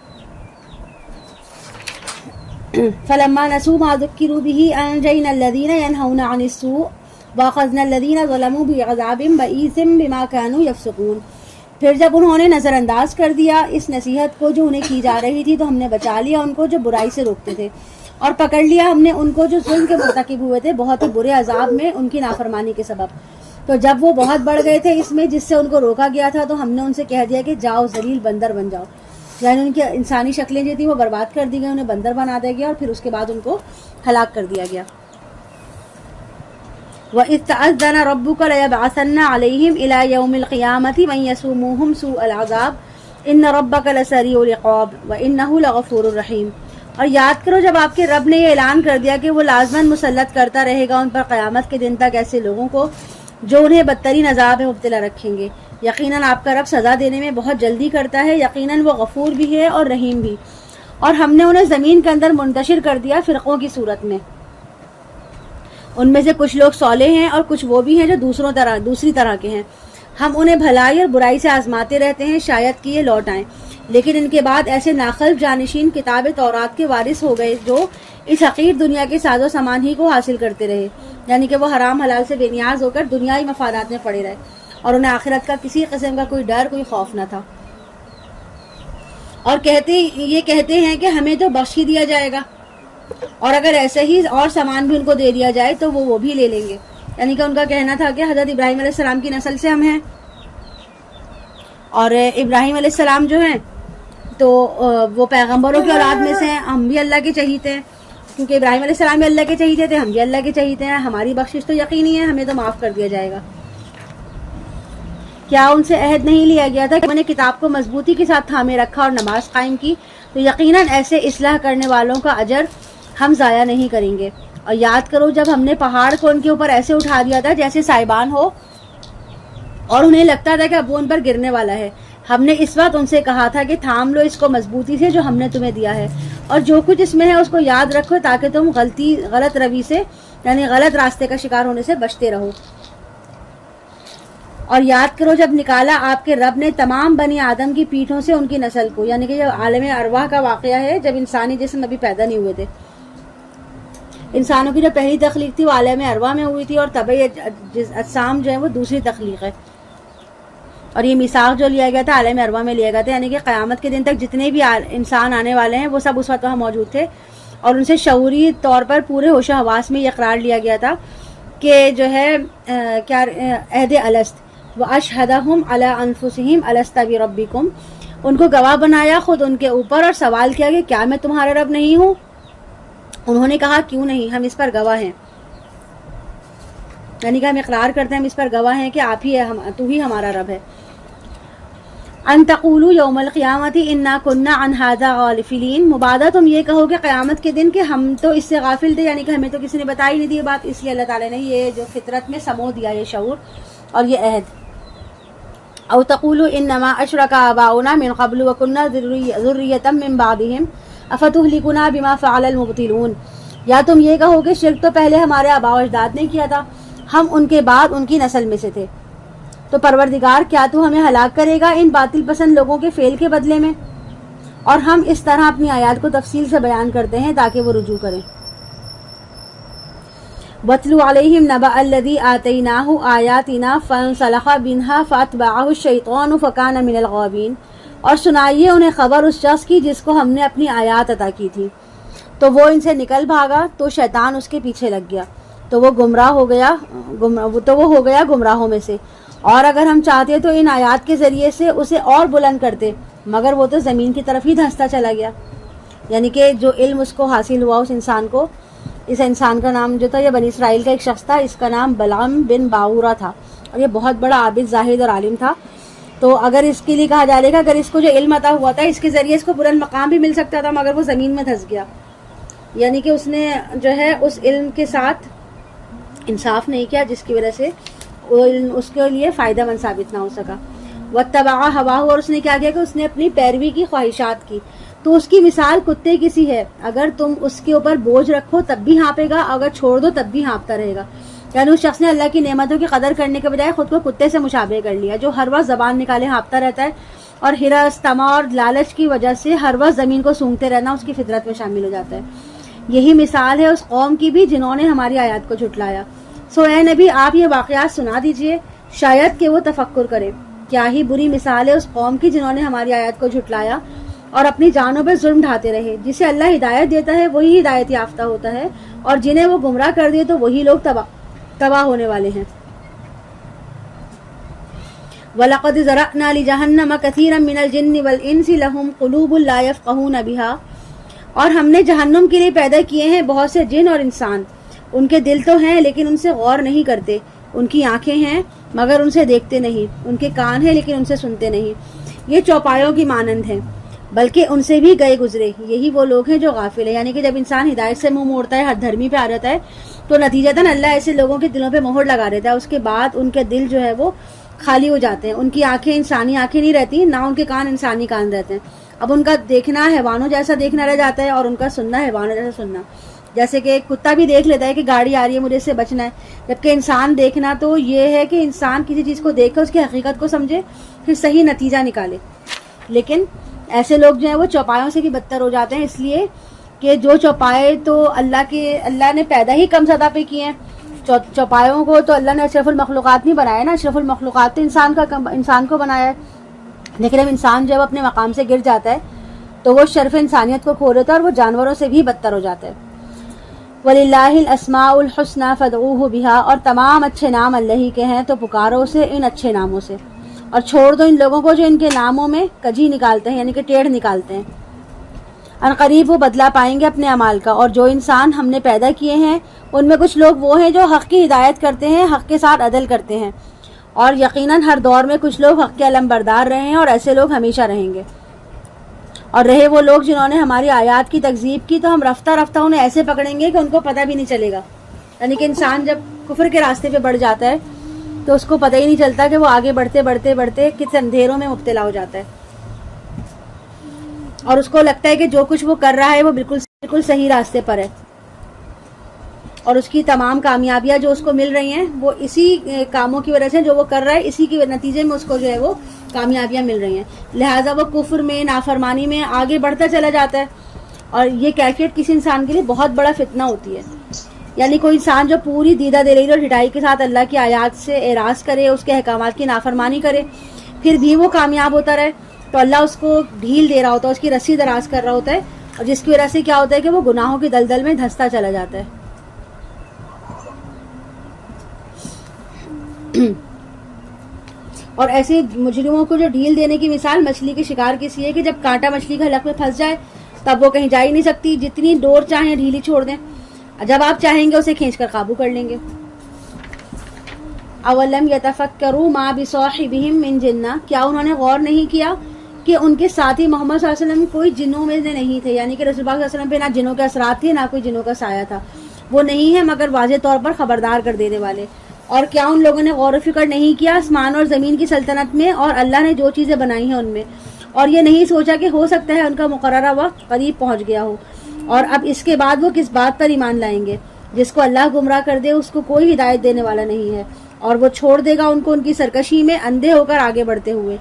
[SPEAKER 1] فلما نسوا ما ذکروا به انجینا الذین ینہون عن السوء واخذنا الذین ظلموا بعذاب بئیس بما كانوا یفسقون. پھر جب انہوں نے نظر انداز کر دیا اس نصیحت کو جو انہیں کی جا رہی تھی تو ہم نے بچا لیا ان کو جو برائی سے روکتے تھے، اور پکڑ لیا ہم نے ان کو جو ظلم کے مرتکب ہوئے تھے بہت ہی برے عذاب میں ان کی نافرمانی کے سبب. تو جب وہ بہت بڑھ گئے تھے اس میں جس سے ان کو روکا گیا تھا تو ہم نے ان سے کہہ دیا کہ جاؤ ذلیل بندر بن جاؤ، یعنی ان کی انسانی شکلیں جو تھیں وہ برباد کر دی گئی، انہیں بندر بنا دیا گیا اور پھر اس کے بعد ان کو ہلاک کر دیا گیا. وَإِذْ تَأَذَّنَ رَبُّكَ لَيَبْعَثَنَّ عَلَيْهِمْ إِلَى يَوْمِ الْقِيَامَةِ مَن يَسُومُوهُمْ سُوءَ الْعَذَابِ إِنَّ رَبَّكَ لَسَرِيعُ الْعِقَابِ وَإِنَّهُ لَغَفُورٌ رَحِيمٌ. اور یاد کرو جب آپ کے رب نے یہ اعلان کر دیا کہ وہ لازماً مسلط کرتا رہے گا ان پر قیامت کے دن تک ایسے لوگوں کو جو انہیں بدترین عذاب میں مبتلا رکھیں گے. یقیناً آپ کا رب سزا دینے میں بہت جلدی کرتا ہے، یقیناً وہ غفور بھی ہے اور رحیم بھی. اور ہم نے انہیں زمین کے اندر منتشر کر دیا فرقوں کی صورت میں، ان میں سے کچھ لوگ صالح ہیں اور کچھ وہ بھی ہیں جو دوسری طرح کے ہیں. ہم انہیں بھلائی اور برائی سے آزماتے رہتے ہیں شاید کہ یہ لوٹ آئیں، لیکن ان کے بعد ایسے ناخلف جانشین کتاب تورات کے وارث ہو گئے جو اس حقیر دنیا کے ساز و سامان ہی کو حاصل کرتے رہے، یعنی کہ وہ حرام حلال سے بے نیاز ہو کر دنیائی مفادات میں پڑے رہے اور انہیں آخرت کا کسی قسم کا کوئی ڈر کوئی خوف نہ تھا. اور یہ کہتے ہیں کہ ہمیں تو بخش ہی دیا جائے گا، اور اگر ایسے ہی اور سامان بھی ان کو دے دیا جائے تو وہ بھی لے لیں گے. یعنی کہ ان کا کہنا تھا کہ حضرت ابراہیم علیہ السلام کی نسل سے ہم ہیں، اور ابراہیم علیہ السلام جو ہیں تو وہ پیغمبروں کی اولاد میں سے ہیں، ہم بھی اللہ کے چہیتے ہیں، کیونکہ ابراہیم علیہ السلام بھی اللہ کے چہیتے تھے، ہم بھی اللہ کے چہیتے ہیں، ہماری بخشش تو یقینی ہے، ہمیں تو معاف کر دیا جائے گا. کیا ان سے عہد نہیں لیا گیا تھا کہ انہوں نے کتاب کو مضبوطی کے ساتھ تھامے رکھا اور نماز قائم کی؟ تو یقیناً ایسے اصلاح کرنے والوں کا اجر ہم ضائع نہیں کریں گے. اور یاد کرو جب ہم نے پہاڑ کو ان کے اوپر ایسے اٹھا دیا تھا جیسے سائبان ہو، اور انہیں لگتا تھا کہ اب وہ ان پر گرنے والا ہے. ہم نے اس وقت ان سے کہا تھا کہ تھام لو اس کو مضبوطی سے جو ہم نے تمہیں دیا ہے، اور جو کچھ اس میں ہے اس کو یاد رکھو تاکہ تم غلط روی سے یعنی غلط راستے کا شکار ہونے سے بچتے رہو. اور یاد کرو جب نکالا آپ کے رب نے تمام بنی آدم کی پیٹھوں سے ان کی نسل کو، یعنی کہ جب عالم ارواح کا واقعہ ہے جب انسانی جسم ابھی پیدا نہیں ہوئے تھے. انسانوں کی جو پہلی تخلیق تھی وہ عالم ارواح میں ہوئی تھی، اور طبعی اجسام جو ہے وہ دوسری تخلیق ہے. اور یہ میثاق جو لیا گیا تھا عالم ارواح میں لیا گیا تھا، یعنی کہ قیامت کے دن تک جتنے بھی انسان آنے والے ہیں وہ سب اس وقت وہاں موجود تھے، اور ان سے شعوری طور پر پورے ہوش و حواس میں یہ اقرار لیا گیا تھا کہ جو ہے کیا عہد الست وَأَشْهَدَهُمْ عَلَىٰ أَنفُسِهِمْ أَلَسْتَ بِرَبِّكُمْ، ان کو گواہ بنایا خود ان کے اوپر اور سوال کیا کہ کیا میں تمہارا رب نہیں ہوں؟ انہوں نے کہا کیوں نہیں، ہم اس پر گواہ ہیں، یعنی کہ ہم اقرار کرتے ہیں، ہم اس پر گواہ ہیں کہ آپ ہی ہے، تو ہی ہمارا رب ہے. ان تقولوا یوم القیامت انا کنا عن ھذا غافلین، مبادہ تم یہ کہو کہ قیامت کے دن کہ ہم تو اس سے غافل تھے، یعنی کہ ہمیں تو کسی نے بتائی نہیں دی بات، اس لیے اللہ تعالیٰ نے یہ جو فطرت میں سمو دیا یہ شعور اور یہ عہد. او تقولوا انما اشرک آباؤنا من قبل وکنا ذریۃ من بعدہم افتہلکنا بما فعل المبطلون، یا تم یہ کہو کہ شرک تو پہلے ہمارے آباء و اجداد نے کیا تھا، ہم ان کے بعد ان کی نسل میں سے تھے، تو پروردگار کیا تو ہمیں ہلاک کرے گا ان باطل پسند لوگوں کے فعل کے بدلے میں؟ اور ہم اس طرح اپنی آیات کو تفصیل سے بیان کرتے ہیں تاکہ وہ رجوع کریں. وَاتْلُ عَلَيْهِمْ نَبَأَ الَّذِي آتَيْنَاهُ آيَاتِنَا فَانسَلَخَ مِنْهَا فَأَتْبَعَهُ الشَّيْطَانُ فَكَانَ مِنَ الْغَاوِينَ، اور سنائیے انہیں خبر اس شخص کی جس کو ہم نے اپنی آیات عطا کی تھی، تو وہ ان سے نکل بھاگا تو شیطان اس کے پیچھے لگ گیا تو وہ گمراہ ہو گیا گمراہوں میں سے. اور اگر ہم چاہتے تو ان آیات کے ذریعے سے اسے اور بلند کرتے، مگر وہ تو زمین کی طرف ہی دھنستا چلا گیا. یعنی کہ جو علم اس کو حاصل ہوا اس انسان کا نام جو تھا، یہ بنی اسرائیل کا ایک شخص تھا، اس کا نام بلعام بن باورا تھا، اور یہ بہت بڑا عابد، زاہد اور عالم تھا. تو اگر اس کے لیے کہا جائے گا، اگر اس کو جو علم عطا ہوا تھا اس کے ذریعے اس کو بلند مقام بھی مل سکتا تھا، مگر وہ زمین میں دھنس گیا. یعنی کہ اس نے جو ہے اس علم کے ساتھ انصاف نہیں کیا، جس کی وجہ سے وہ علم اس کے لیے فائدہ مند ثابت نہ ہو سکا. واتبع ہواہ، اور اس نے کیا کیا کہ اس نے اپنی پیروی کی، خواہشات کی. تو اس کی مثال کتے کی سی ہے، اگر تم اس کے اوپر بوجھ رکھو تب بھی ہانپے گا، اگر چھوڑ دو تب بھی ہانپتا رہے گا. یعنی اس شخص نے اللہ کی نعمتوں کی قدر کرنے کے بجائے خود کو کتے سے مشابہ کر لیا، جو ہر وقت زبان نکالے ہانپتا رہتا ہے، اور ہرس، طمع اور لالچ کی وجہ سے ہر وقت زمین کو سونگتے رہنا اس کی فطرت میں شامل ہو جاتا ہے. یہی مثال ہے اس قوم کی بھی جنہوں نے ہماری آیات کو جھٹلایا. سو اے نبی، آپ یہ واقعات سنا دیجئے، شاید کہ وہ تفکر کرے. کیا ہی بری مثال ہے اس قوم کی جنہوں نے ہماری آیات کو جھٹلایا اور اپنی جانوں پہ ظلم ڈھاتے رہے. جسے اللہ ہدایت دیتا ہے وہی ہدایت یافتہ ہوتا ہے، اور جنہیں وہ گمراہ کر دیے تو وہی لوگ تباہ ہونے والے ہیں. وَلَقَدْ ذَرَأْنَا لِجَهَنَّمَ كَثِيرًا مِنَ الْجِنِّ وَالْإِنسِ لَهُمْ قُلُوبٌ لَا يَفْقَهُونَ بِهَا، اور ہم نے جہنم کے لیے پیدا کیے ہیں بہت سے جن اور انسان، ان کے دل تو ہیں لیکن ان سے غور نہیں کرتے، ان کی آنکھیں ہیں مگر ان سے دیکھتے نہیں، ان کے کان ہیں لیکن ان سے سنتے نہیں. یہ چوپایوں کی مانند ہیں بلکہ ان سے بھی گئے گزرے. یہی وہ لوگ ہیں جو غافل ہیں. یعنی کہ جب انسان ہدایت سے منہ موڑتا ہے، ہر دھرمی پہ آ جاتا ہے، تو نتیجتاً اللہ ایسے لوگوں کے دلوں پہ مہر لگا دیتا ہے. اس کے بعد ان کے دل جو ہے وہ خالی ہو جاتے ہیں، ان کی آنکھیں انسانی آنکھیں نہیں رہتی، نہ ان کے کان انسانی کان رہتے ہیں. اب ان کا دیکھنا حیوانوں جیسا دیکھنا رہ جاتا ہے، اور ان کا سننا حیوانوں جیسا سننا. جیسے کہ کتا بھی دیکھ لیتا ہے کہ گاڑی آ رہی ہے، مجھے اس سے بچنا ہے، جبکہ انسان دیکھنا تو یہ ہے کہ انسان کسی چیز کو دیکھ کر اس کی حقیقت کو سمجھے، پھر صحیح نتیجہ نکالے. لیکن ایسے لوگ جو ہیں وہ چوپایوں سے بھی بدتر ہو جاتے ہیں، اس لیے کہ جو چوپائے تو اللہ نے پیدا ہی کم سطح پہ کیے ہیں. چوپایوں کو تو اللہ نے اشرف المخلوقات نہیں بنایا نا، اشرف المخلوقات تو انسان کو بنایا ہے. لیکن اب انسان جب اپنے مقام سے گر جاتا ہے تو وہ شرف انسانیت کو کھو دیتا ہے، اور وہ جانوروں سے بھی بدتر ہو جاتا ہے. وَلِلَّهِ الْأَسْمَاءُ الْحُسْنَى فَادْعُوهُ بِهَا، اور تمام اچھے نام اللہ ہی کے ہیں تو پکارو اسے ان اچھے ناموں سے. اور چھوڑ دو ان لوگوں کو جو ان کے ناموں میں کجی نکالتے ہیں، یعنی کہ ٹیڑھ نکالتے ہیں. ان قریب وہ بدلہ پائیں گے اپنے اعمال کا. اور جو انسان ہم نے پیدا کیے ہیں ان میں کچھ لوگ وہ ہیں جو حق کی ہدایت کرتے ہیں، حق کے ساتھ عدل کرتے ہیں، اور یقیناً ہر دور میں کچھ لوگ حق کے علمبردار رہے ہیں، اور ایسے لوگ ہمیشہ رہیں گے. اور رہے وہ لوگ جنہوں نے ہماری آیات کی تکذیب کی تو ہم رفتہ رفتہ انہیں ایسے پکڑیں گے کہ ان کو پتہ بھی نہیں چلے گا. یعنی کہ انسان جب کفر کے راستے پہ بڑھ جاتا ہے تو اس کو پتہ ہی نہیں چلتا کہ وہ آگے بڑھتے بڑھتے بڑھتے کس اندھیروں میں مبتلا ہو جاتا ہے، اور اس کو لگتا ہے کہ جو کچھ وہ کر رہا ہے وہ بالکل صحیح راستے پر ہے، اور اس کی تمام کامیابیاں جو اس کو مل رہی ہیں وہ اسی کاموں کی وجہ سے جو وہ کر رہا ہے، اسی کے نتیجے میں اس کو جو ہے وہ کامیابیاں مل رہی ہیں. لہٰذا وہ کفر میں، نافرمانی میں آگے بڑھتا چلا جاتا ہے، اور یہ کیفیت کسی انسان کے لیے بہت بڑا فتنہ ہوتی ہے. یعنی کوئی انسان جو پوری دیدہ دلیل اور ہدایت کے ساتھ اللہ کی آیات سے اعراض کرے، اس کے احکامات کی نافرمانی کرے، پھر بھی وہ کامیاب ہوتا رہے، تو اللہ اس کو ڈھیل دے رہا ہوتا ہے، اس کی رسی دراز کر رہا ہوتا ہے، اور جس کی وجہ سے کیا ہوتا ہے کہ وہ گناہوں کی دلدل میں دھنستا چلا جاتا ہے. اور ایسے مجرموں کو جو ڈھیل دینے کی مثال مچھلی کے شکار کی سی ہے کہ جب کانٹا مچھلی کا حلق میں پھنس جائے تب وہ کہیں جا ہی نہیں سکتی، جتنی ڈور چاہیں ڈھیلی چھوڑ دیں، جب آپ چاہیں گے اسے کھینچ کر قابو کر لیں گے. اولم یتفکروا ما بصاحبہم من جنہ، کیا انہوں نے غور نہیں کیا کہ ان کے ساتھی محمد صلی اللہ علیہ وسلم کوئی جنوں میں سے نہیں تھے. یعنی کہ رسول اللہ صلی اللہ علیہ وسلم پہ نہ جنوں کے اثرات تھے، نہ کوئی جنوں کا سایہ تھا. وہ نہیں ہے مگر واضح طور پر خبردار کر دینے والے. اور کیا ان لوگوں نے غور و فکر نہیں کیا آسمان اور زمین کی سلطنت میں اور اللہ نے جو چیزیں بنائی ہیں ان میں، اور یہ نہیں سوچا کہ ہو سکتا ہے ان کا مقررہ وقت قریب پہنچ گیا ہو، اور اب اس کے بعد وہ کس بات پر ایمان لائیں گے. جس کو اللہ گمراہ کر دے اس کو کوئی ہدایت دینے والا نہیں ہے، اور وہ چھوڑ دے گا ان کو ان کی سرکشی میں اندھے ہو کر آگے بڑھتے ہوئے.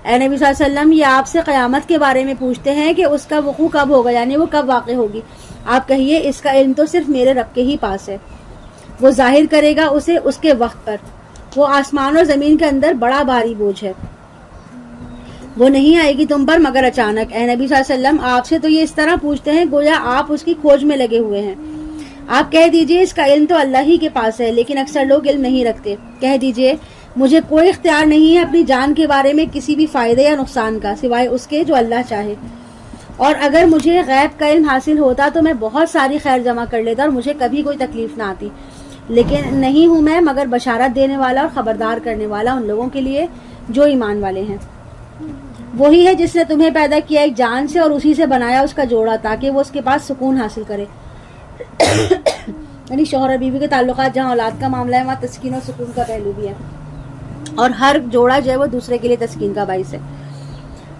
[SPEAKER 1] اے نبی صلی اللہ علیہ وسلم، یہ آپ سے قیامت کے بارے میں پوچھتے ہیں کہ اس کا وقوع کب ہوگا، یعنی وہ کب واقع ہوگی. آپ کہیے اس کا علم تو صرف میرے رب کے ہی پاس ہے، وہ ظاہر کرے گا اسے اس کے وقت پر. وہ آسمان اور زمین کے اندر بڑا بھاری بوجھ ہے. وہ نہیں آئے گی تم پر مگر اچانک. اے نبی صلی اللہ علیہ وسلم آپ سے تو یہ اس طرح پوچھتے ہیں گویا آپ اس کی کھوج میں لگے ہوئے ہیں. آپ کہہ دیجئے اس کا علم تو اللہ ہی کے پاس ہے لیکن اکثر لوگ علم نہیں رکھتے. کہہ دیجئے مجھے کوئی اختیار نہیں ہے اپنی جان کے بارے میں کسی بھی فائدے یا نقصان کا سوائے اس کے جو اللہ چاہے. اور اگر مجھے غیب کا علم حاصل ہوتا تو میں بہت ساری خیر جمع کر لیتا اور مجھے کبھی کوئی تکلیف نہ آتی. لیکن نہیں ہوں میں مگر بشارت دینے والا اور خبردار کرنے والا ان لوگوں کے لیے جو ایمان والے ہیں. وہی ہے جس نے تمہیں پیدا کیا ایک جان سے اور اسی سے بنایا اس کا جوڑا تاکہ وہ اس کے پاس سکون حاصل کرے. یعنی شوہر اور بیوی کے تعلقات جہاں اولاد کا معاملہ ہے وہاں تسکین اور سکون کا پہلو بھی ہے اور ہر جوڑا جو ہے وہ دوسرے کے لیے تسکین کا باعث ہے.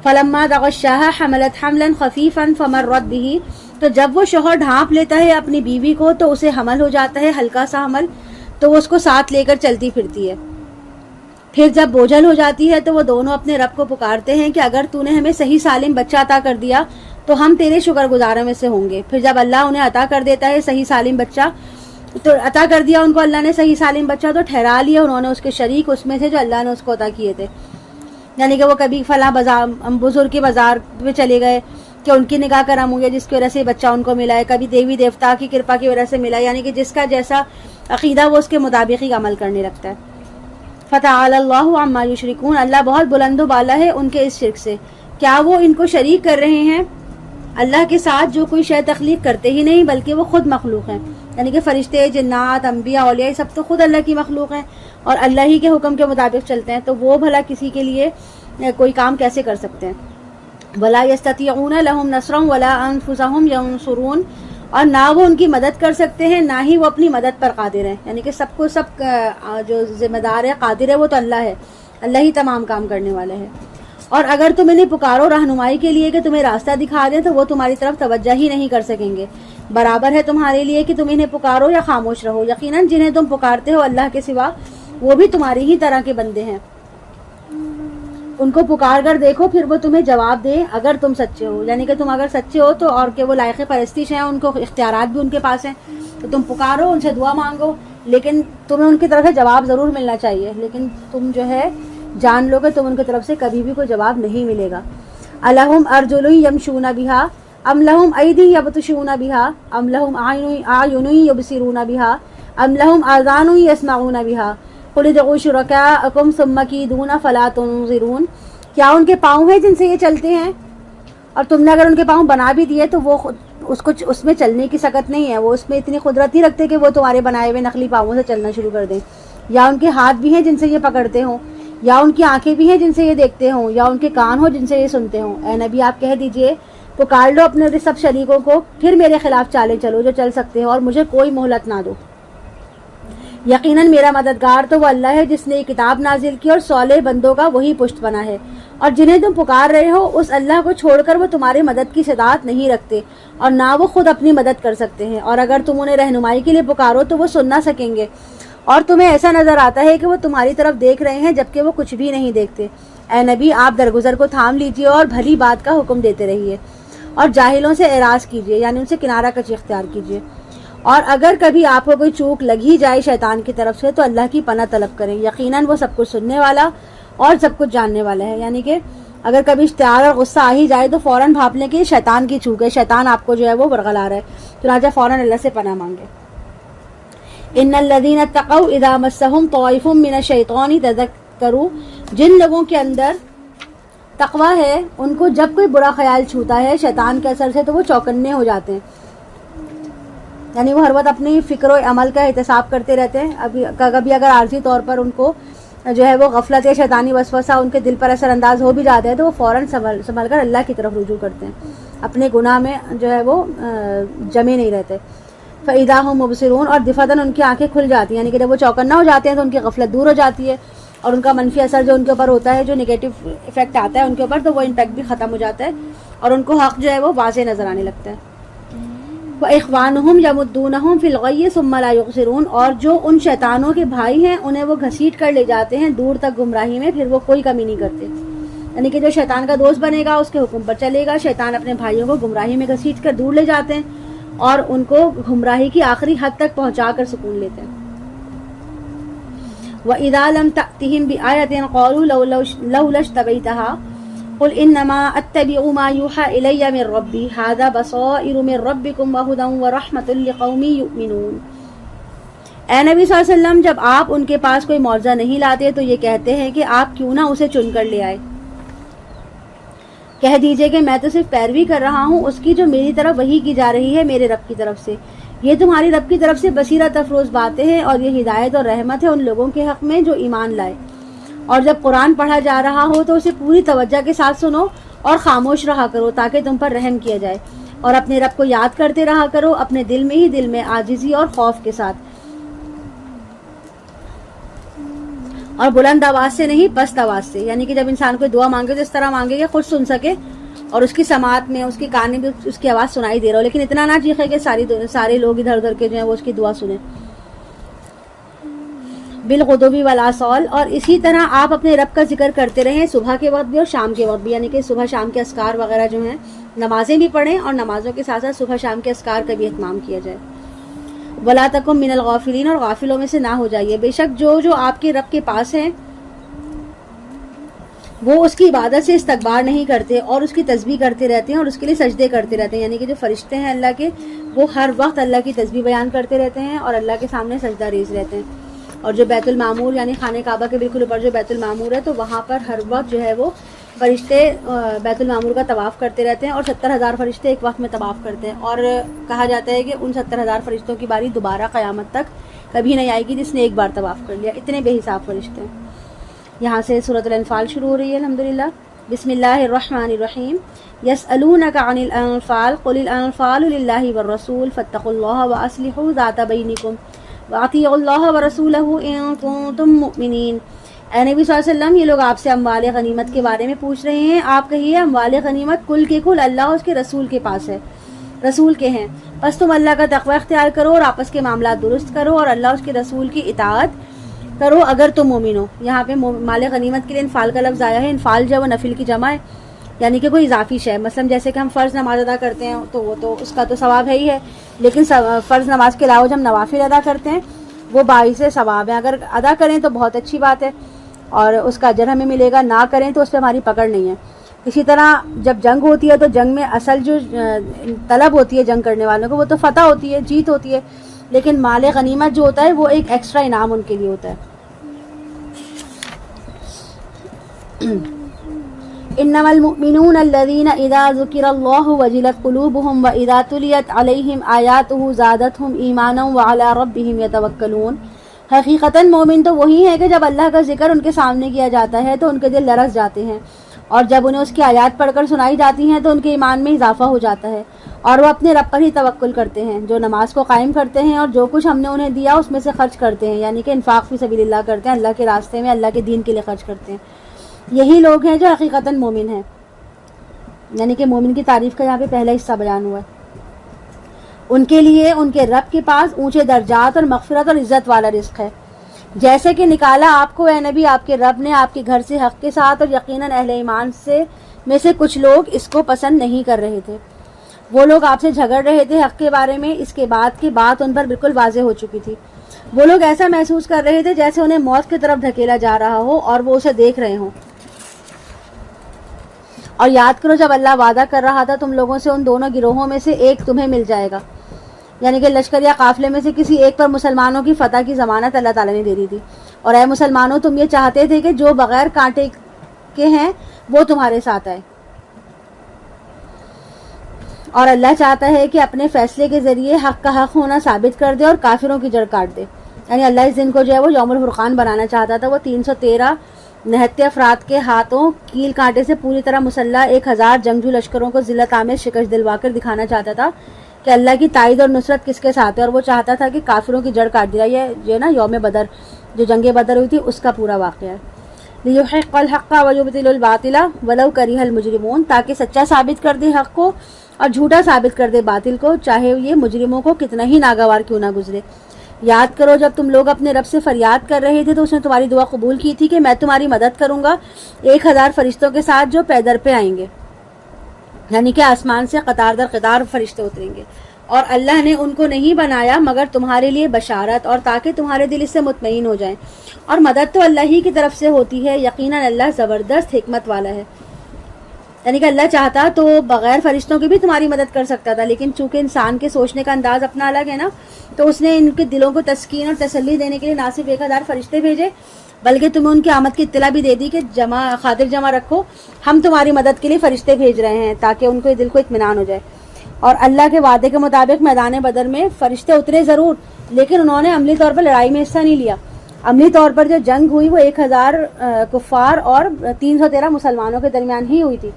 [SPEAKER 1] فلما تغشاها حملت حملا خفيفا فمرت به تو جب وہ شوہر ڈھانپ لیتا ہے اپنی بیوی کو تو اسے حمل ہو جاتا ہے ہلکا سا حمل تو وہ اس کو ساتھ لے کر چلتی پھرتی ہے. پھر جب بوجھل ہو جاتی ہے تو وہ دونوں اپنے رب کو پکارتے ہیں کہ اگر تو نے ہمیں صحیح سالم بچہ عطا کر دیا تو ہم تیرے شکر گزاروں میں سے ہوں گے. پھر جب اللہ انہیں عطا کر دیتا ہے صحیح سالم بچہ تو عطا کر دیا ان کو اللہ نے صحیح سالم بچہ تو ٹھہرا لیا انہوں نے اس کے شریک اس میں سے جو اللہ نے اس کو عطا کیے تھے. یعنی کہ وہ کبھی فلاں بازار بزرگ کے بازار پہ چلے گئے کہ ان کی نگاہ کرم ہوئی جس کی وجہ سے بچہ ان کو ملا ہے, کبھی دیوی دیوتا کی کرپا کی وجہ سے ملا, یعنی کہ جس کا جیسا عقیدہ وہ اس کے مطابق ہی عمل کرنے لگتا ہے. فتعالی اللہ عما یشرکون اللہ بہت بلند و بالا ہے ان کے اس شرک سے. کیا وہ ان کو شریک کر رہے ہیں اللہ کے ساتھ جو کوئی شے تخلیق کرتے ہی نہیں بلکہ وہ خود مخلوق ہیں. یعنی کہ فرشتے جنات انبیاء اولیاء سب تو خود اللہ کی مخلوق ہیں اور اللہ ہی کے حکم کے مطابق چلتے ہیں, تو وہ بھلا کسی کے لیے کوئی کام کیسے کر سکتے ہیں. ولا یستطیعون لهم نصرا ولا انفسهم ينصرون اور نہ وہ ان کی مدد کر سکتے ہیں نہ ہی وہ اپنی مدد پر قادر ہیں. یعنی کہ سب کو سب جو ذمہ دار ہے قادر ہے وہ تو اللہ ہے, اللہ ہی تمام کام کرنے والا ہے. اور اگر تم انہیں پکارو رہنمائی کے لیے کہ تمہیں راستہ دکھا دیں تو وہ تمہاری طرف توجہ ہی نہیں کر سکیں گے. برابر ہے تمہارے لیے کہ تم انہیں پکارو یا خاموش رہو. یقیناً جنہیں تم پکارتے ہو اللہ کے سوا وہ بھی تمہاری ہی طرح کے بندے ہیں. ان کو پکار کر دیکھو پھر وہ تمہیں جواب دیں اگر تم سچے ہو. یعنی کہ تم اگر سچے ہو تو اور کہ وہ لائق پرستش ہیں ان کو اختیارات بھی ان کے پاس ہیں تو تم پکارو ان سے دعا مانگو لیکن تمہیں ان کی طرف سے جواب ضرور ملنا چاہیے. لیکن تم جو ہے جان لو کہ تم ان کی طرف سے کبھی بھی کوئی جواب نہیں ملے گا. الہم ارجل یمشون بہا ام لہم ایدی یبطشون بہا ام لہم اعین یبصرون بہا ام لہم آذان یسمعون بہا قل ادعوا شرکاءکم ثم کیدون فلا تنظرون. کیا ان کے پاؤں ہیں جن سے یہ چلتے ہیں اور تم نے اگر ان کے پاؤں بنا بھی دیے تو وہ اس میں چلنے کی سکت نہیں ہے, وہ اس میں اتنی قدرت نہیں رکھتے کہ وہ تمہارے بنائے ہوئے نقلی پاؤں سے چلنا شروع کر دیں. یا ان کے ہاتھ بھی ہیں جن سے یہ پکڑتے ہوں یا ان کی آنکھیں بھی ہیں جن سے یہ دیکھتے ہوں یا ان کے کان ہوں جن سے یہ سنتے ہوں. اے نبی آپ کہہ دیجئے پکار لو اپنے سب شریکوں کو پھر میرے خلاف چالیں چلو جو چل سکتے ہو اور مجھے کوئی مہلت نہ دو. یقیناً میرا مددگار تو وہ اللہ ہے جس نے یہ کتاب نازل کی اور صالح بندوں کا وہی پشت بنا ہے. اور جنہیں تم پکار رہے ہو اس اللہ کو چھوڑ کر وہ تمہارے مدد کی استطاعت نہیں رکھتے اور نہ وہ خود اپنی مدد کر سکتے ہیں. اور اگر تم انہیں رہنمائی کے لیے پکارو تو وہ سن نہ سکیں گے اور تمہیں ایسا نظر آتا ہے کہ وہ تمہاری طرف دیکھ رہے ہیں جبکہ وہ کچھ بھی نہیں دیکھتے. اے نبی آپ درگزر کو تھام لیجئے اور بھلی بات کا حکم دیتے رہیے اور جاہلوں سے اعراض کیجئے یعنی ان سے کنارہ کشی اختیار کیجئے. اور اگر کبھی آپ کو کوئی چوک لگ ہی جائے شیطان کی طرف سے تو اللہ کی پناہ طلب کریں. یقیناً وہ سب کچھ سننے والا اور سب کچھ جاننے والا ہے. یعنی کہ اگر کبھی اشتعال اور غصہ آ ہی جائے تو فوراً بھاپ لیں کہ شیطان کی چوک ہے, شیطان آپ کو جو ہے وہ ورغلا رہا ہے, چنانچہ فوراً اللہ سے پناہ مانگے. ان الذین اتقوا اذا مسهم طائف من الشیطان تذکروا جن لوگوں کے اندر تقوی ہے ان کو جب کوئی برا خیال چھوتا ہے شیطان کے اثر سے تو وہ چوکنے ہو جاتے ہیں. یعنی وہ ہر وقت اپنی فکر و عمل کا احتساب کرتے رہتے ہیں. کبھی اگر عارضی طور پر ان کو جو ہے وہ غفلت یا شیطانی وسوسہ ان کے دل پر اثر انداز ہو بھی جاتے ہیں تو وہ فوراً سنبھل کر اللہ کی طرف رجوع کرتے ہیں, اپنے گناہ میں جو ہے وہ جمے نہیں رہتے. فَإِذَا هُمْ مُبْصِرُونَ اور دفعتاً ان کی آنکھیں کھل جاتی ہیں. یعنی کہ جب وہ چوکنا ہو جاتے ہیں تو ان کی غفلت دور ہو جاتی ہے اور ان کا منفی اثر جو ان کے اوپر ہوتا ہے جو نگیٹو افیکٹ آتا ہے ان کے اوپر تو وہ امپیکٹ بھی ختم ہو جاتا ہے اور ان کو حق جو ہے وہ واضح نظر آنے لگتا ہے. وَإِخْوَانُهُمْ يَمُدُّونَهُمْ فِي الْغَيِّ ثُمَّ لَا يُقْصِرُونَ اور جو ان شیطانوں کے بھائی ہیں انہیں وہ گھسیٹ کر لے جاتے ہیں دور تک گمراہی میں پھر وہ کوئی کمی نہیں کرتے. یعنی کہ جو شیطان کا دوست بنے گا اس کے حکم پر چلے گا. شیطان اپنے بھائیوں کو گمراہی میں گھسیٹ کر دور لے جاتے ہیں اور ان کو گمراہی کی آخری حد تک پہنچا کر سکون لیتے ہیں. وَإِذَا لَمْ تَأْتِهِمْ بِآيَةٍ قَالُوا لَوْلَا اشْتَرَيْتَهَا قل انما اتبع ما يوحى الي من ربي هذا بصائر من ربكم وهدى ورحمة لقوم يؤمنون۔ اے نبی صلی اللہ علیہ وسلم، جب آپ ان کے پاس کوئی معجزہ نہیں لاتے تو یہ کہتے ہیں کہ آپ کیوں نہ اسے چن کر لے آئے۔ کہہ دیجئے کہ میں تو صرف پیروی کر رہا ہوں اس کی جو میری طرف وحی کی جا رہی ہے میرے رب کی طرف سے۔ یہ تمہاری رب کی طرف سے بصیرت افروز باتیں ہیں اور یہ ہدایت اور رحمت ہے ان لوگوں کے حق میں جو ایمان لائے۔ اور جب قرآن پڑھا جا رہا ہو تو اسے پوری توجہ کے ساتھ سنو اور خاموش رہا کرو تاکہ تم پر رحم کیا جائے، اور اپنے رب کو یاد کرتے رہا کرو اپنے دل میں ہی دل میں عاجزی اور خوف کے ساتھ، اور بلند آواز سے نہیں پست آواز سے۔ یعنی کہ جب انسان کوئی دعا مانگے تو اس طرح مانگے کہ خود سن سکے اور اس کی سماعت میں اس کے کان میں اس کی آواز سنائی دے رہا ہو، لیکن اتنا نہ چیخے کہ سارے لوگ ادھر ادھر کے جو ہیں وہ اس کی دعا سنیں۔ بالغدو والآصال، اور اسی طرح آپ اپنے رب کا ذکر کرتے رہیں صبح کے وقت بھی اور شام کے وقت بھی، یعنی کہ صبح شام کے اذکار وغیرہ جو ہیں نمازیں بھی پڑھیں اور نمازوں کے ساتھ ساتھ صبح شام کے اذکار کا بھی اہتمام کیا جائے۔ ولا تکن من الغافلین، اور غافلوں میں سے نہ ہو جائیے۔ بے شک جو آپ کے رب کے پاس ہیں وہ اس کی عبادت سے استکبار نہیں کرتے اور اس کی تسبیح کرتے رہتے ہیں اور اس کے لیے سجدے کرتے رہتے ہیں۔ یعنی کہ جو فرشتے ہیں اللہ کے وہ ہر وقت اللہ کی تسبیح بیان کرتے رہتے ہیں اور اللہ کے سامنے سجدہ ریز رہتے ہیں۔ اور جو بیت المعمور یعنی خانہ کعبہ کے بالکل اوپر جو بیت المعمور ہے تو وہاں پر ہر وقت جو ہے وہ فرشتے بیت المعمور کا طواف کرتے رہتے ہیں، اور 70,000 فرشتے ایک وقت میں طواف کرتے ہیں، اور کہا جاتا ہے کہ ان 70,000 فرشتوں کی باری دوبارہ قیامت تک کبھی نہیں آئے گی جس نے ایک بار طواف کر لیا۔ اتنے بے حساب فرشتے ہیں۔ یہاں سے سورۃ الانفال شروع ہو رہی ہے الحمدللہ۔ بسم اللہ الرحمن الرحیم۔ یسألونک عن الانفال قل الانفال للہ والرسول فاتقوا اللہ واصلحوا ذات بینکم واطیعوا اللہ ورسولہ ان کنتم مؤمنین۔ اے نبی صلی اللہ علیہ وسلم، یہ لوگ آپ سے اموال غنیمت کے بارے میں پوچھ رہے ہیں، آپ کہیے اموال غنیمت کل کے کل اللہ اور اس کے رسول کے پاس ہے، رسول کے ہیں، بس تم اللہ کا تقوی اختیار کرو اور آپس کے معاملات درست کرو اور اللہ اور اس کے رسول کی اطاعت کرو اگر تم مومن ہو۔ یہاں پہ مال غنیمت کے لیے انفال کا لفظ آیا ہے۔ انفال جو ہے وہ نفل کی جمع ہے، یعنی کہ کوئی اضافی شے، مثلا جیسے کہ ہم فرض نماز ادا کرتے ہیں تو وہ تو اس کا تو ثواب ہے ہی ہے، لیکن فرض نماز کے علاوہ جب ہم نوافل ادا کرتے ہیں وہ باعث ثواب ہے۔ اگر ادا کریں تو بہت اچھی بات ہے اور اس کا اجر ہمیں ملے گا، نہ کریں تو اس پہ ہماری پکڑ نہیں ہے۔ اسی طرح جب جنگ ہوتی ہے تو جنگ میں اصل جو طلب ہوتی ہے جنگ کرنے والوں کو وہ تو فتح ہوتی ہے، جیت ہوتی ہے، لیکن مال غنیمت جو ہوتا ہے وہ ایک ایکسٹرا انعام ان کے لیے ہوتا ہے۔ انما المؤمنون الذين اذا ذكر الله وجلت قلوبهم واذا تليت عليهم آياته زادتهم ایمانا وعلى ربهم يتوکلون۔ حقیقتاً مومن تو وہی ہے کہ جب اللہ کا ذکر ان کے سامنے کیا جاتا ہے تو ان کے دل لرز جاتے ہیں، اور جب انہیں اس کی آیات پڑھ کر سنائی جاتی ہیں تو ان کے ایمان میں اضافہ ہو جاتا ہے، اور وہ اپنے رب پر ہی توکل کرتے ہیں، جو نماز کو قائم کرتے ہیں اور جو کچھ ہم نے انہیں دیا اس میں سے خرچ کرتے ہیں، یعنی کہ انفاق فی سبیل اللہ کرتے ہیں، اللہ کے راستے میں اللہ کے دین کے لیے خرچ کرتے ہیں۔ یہی لوگ ہیں جو حقیقتاً مومن ہیں، یعنی کہ مومن کی تعریف کا یہاں پہ پہلا حصہ بیان ہوا ہے۔ ان کے لیے ان کے رب کے پاس اونچے درجات اور مغفرت اور عزت والا رزق ہے، جیسے کہ نکالا آپ کو اے نبی آپ کے رب نے آپ کے گھر سے حق کے ساتھ، اور یقیناً اہل ایمان میں سے کچھ لوگ اس کو پسند نہیں کر رہے تھے۔ وہ لوگ آپ سے جھگڑ رہے تھے حق کے بارے میں، اس کے بعد کی بات ان پر بالکل واضح ہو چکی تھی۔ وہ لوگ ایسا محسوس کر رہے تھے جیسے انہیں موت کی طرف دھکیلا جا رہا ہو اور وہ اسے دیکھ رہے ہوں۔ اور یاد کرو جب اللہ وعدہ کر رہا تھا تم لوگوں سے ان دونوں گروہوں میں سے ایک تمہیں مل جائے گا، یعنی کہ لشکر یا قافلے میں سے کسی ایک پر مسلمانوں کی فتح کی ضمانت اللہ تعالیٰ نے دے دی تھی۔ اور اے مسلمانوں، تم یہ چاہتے تھے کہ جو بغیر کانٹے کے ہیں وہ تمہارے ساتھ آئے، اور اللہ چاہتا ہے کہ اپنے فیصلے کے ذریعے حق کا حق ہونا ثابت کر دے اور کافروں کی جڑ کاٹ دے۔ یعنی اللہ اس دن کو جو ہے وہ یوم الفرقان بنانا چاہتا تھا۔ وہ 313 نہتے افراد کے ہاتھوں کیل کانٹے سے پوری طرح مسلح 1000 جنگجو لشکروں کو ذلت آمیز شکست دلوا کر دکھانا چاہتا تھا کہ اللہ کی تائید اور نصرت کس کے ساتھ ہے، اور وہ چاہتا تھا کہ کافروں کی جڑ کاٹ دیا۔ یہ نا یوم بدر جو جنگ بدر ہوئی تھی اس کا پورا واقعہ ہے۔ لیحق الحق ویبطل الباطل ولو کرہ المجرمون، تاکہ سچا ثابت کر دے حق کو اور جھوٹا ثابت کر دے باطل کو، چاہے یہ مجرموں کو کتنا ہی ناگوار کیوں نہ گزرے۔ یاد کرو جب تم لوگ اپنے رب سے فریاد کر رہے تھے تو اس نے تمہاری دعا قبول کی تھی کہ میں تمہاری مدد کروں گا 1000 فرشتوں کے ساتھ جو پیدر پہ آئیں گے، یعنی کہ آسمان سے قطار در قطار فرشتے اتریں گے، اور اللہ نے ان کو نہیں بنایا مگر تمہارے لیے بشارت اور تاکہ تمہارے دل اس سے مطمئن ہو جائیں، اور مدد تو اللہ ہی کی طرف سے ہوتی ہے، یقیناً اللہ زبردست حکمت والا ہے۔ یعنی کہ اللہ چاہتا تو بغیر فرشتوں کی بھی تمہاری مدد کر سکتا تھا، لیکن چونکہ انسان کے سوچنے کا انداز اپنا الگ ہے نا، تو اس نے ان کے دلوں کو تسکین اور تسلی دینے کے لیے نہ صرف 1000 فرشتے بھیجے بلکہ تمہیں ان کی آمد کی اطلاع بھی دے دی کہ خاطر جمع رکھو، ہم تمہاری مدد کے لیے فرشتے بھیج رہے ہیں تاکہ ان کو دل کو اطمینان ہو جائے۔ اور اللہ کے وعدے کے مطابق میدان بدر میں فرشتے اترے ضرور، لیکن انہوں نے عملی طور پر لڑائی میں حصہ نہیں لیا۔ عملی طور پر جو جنگ ہوئی وہ 1000 کفار اور 313 مسلمانوں کے درمیان ہی ہوئی تھی،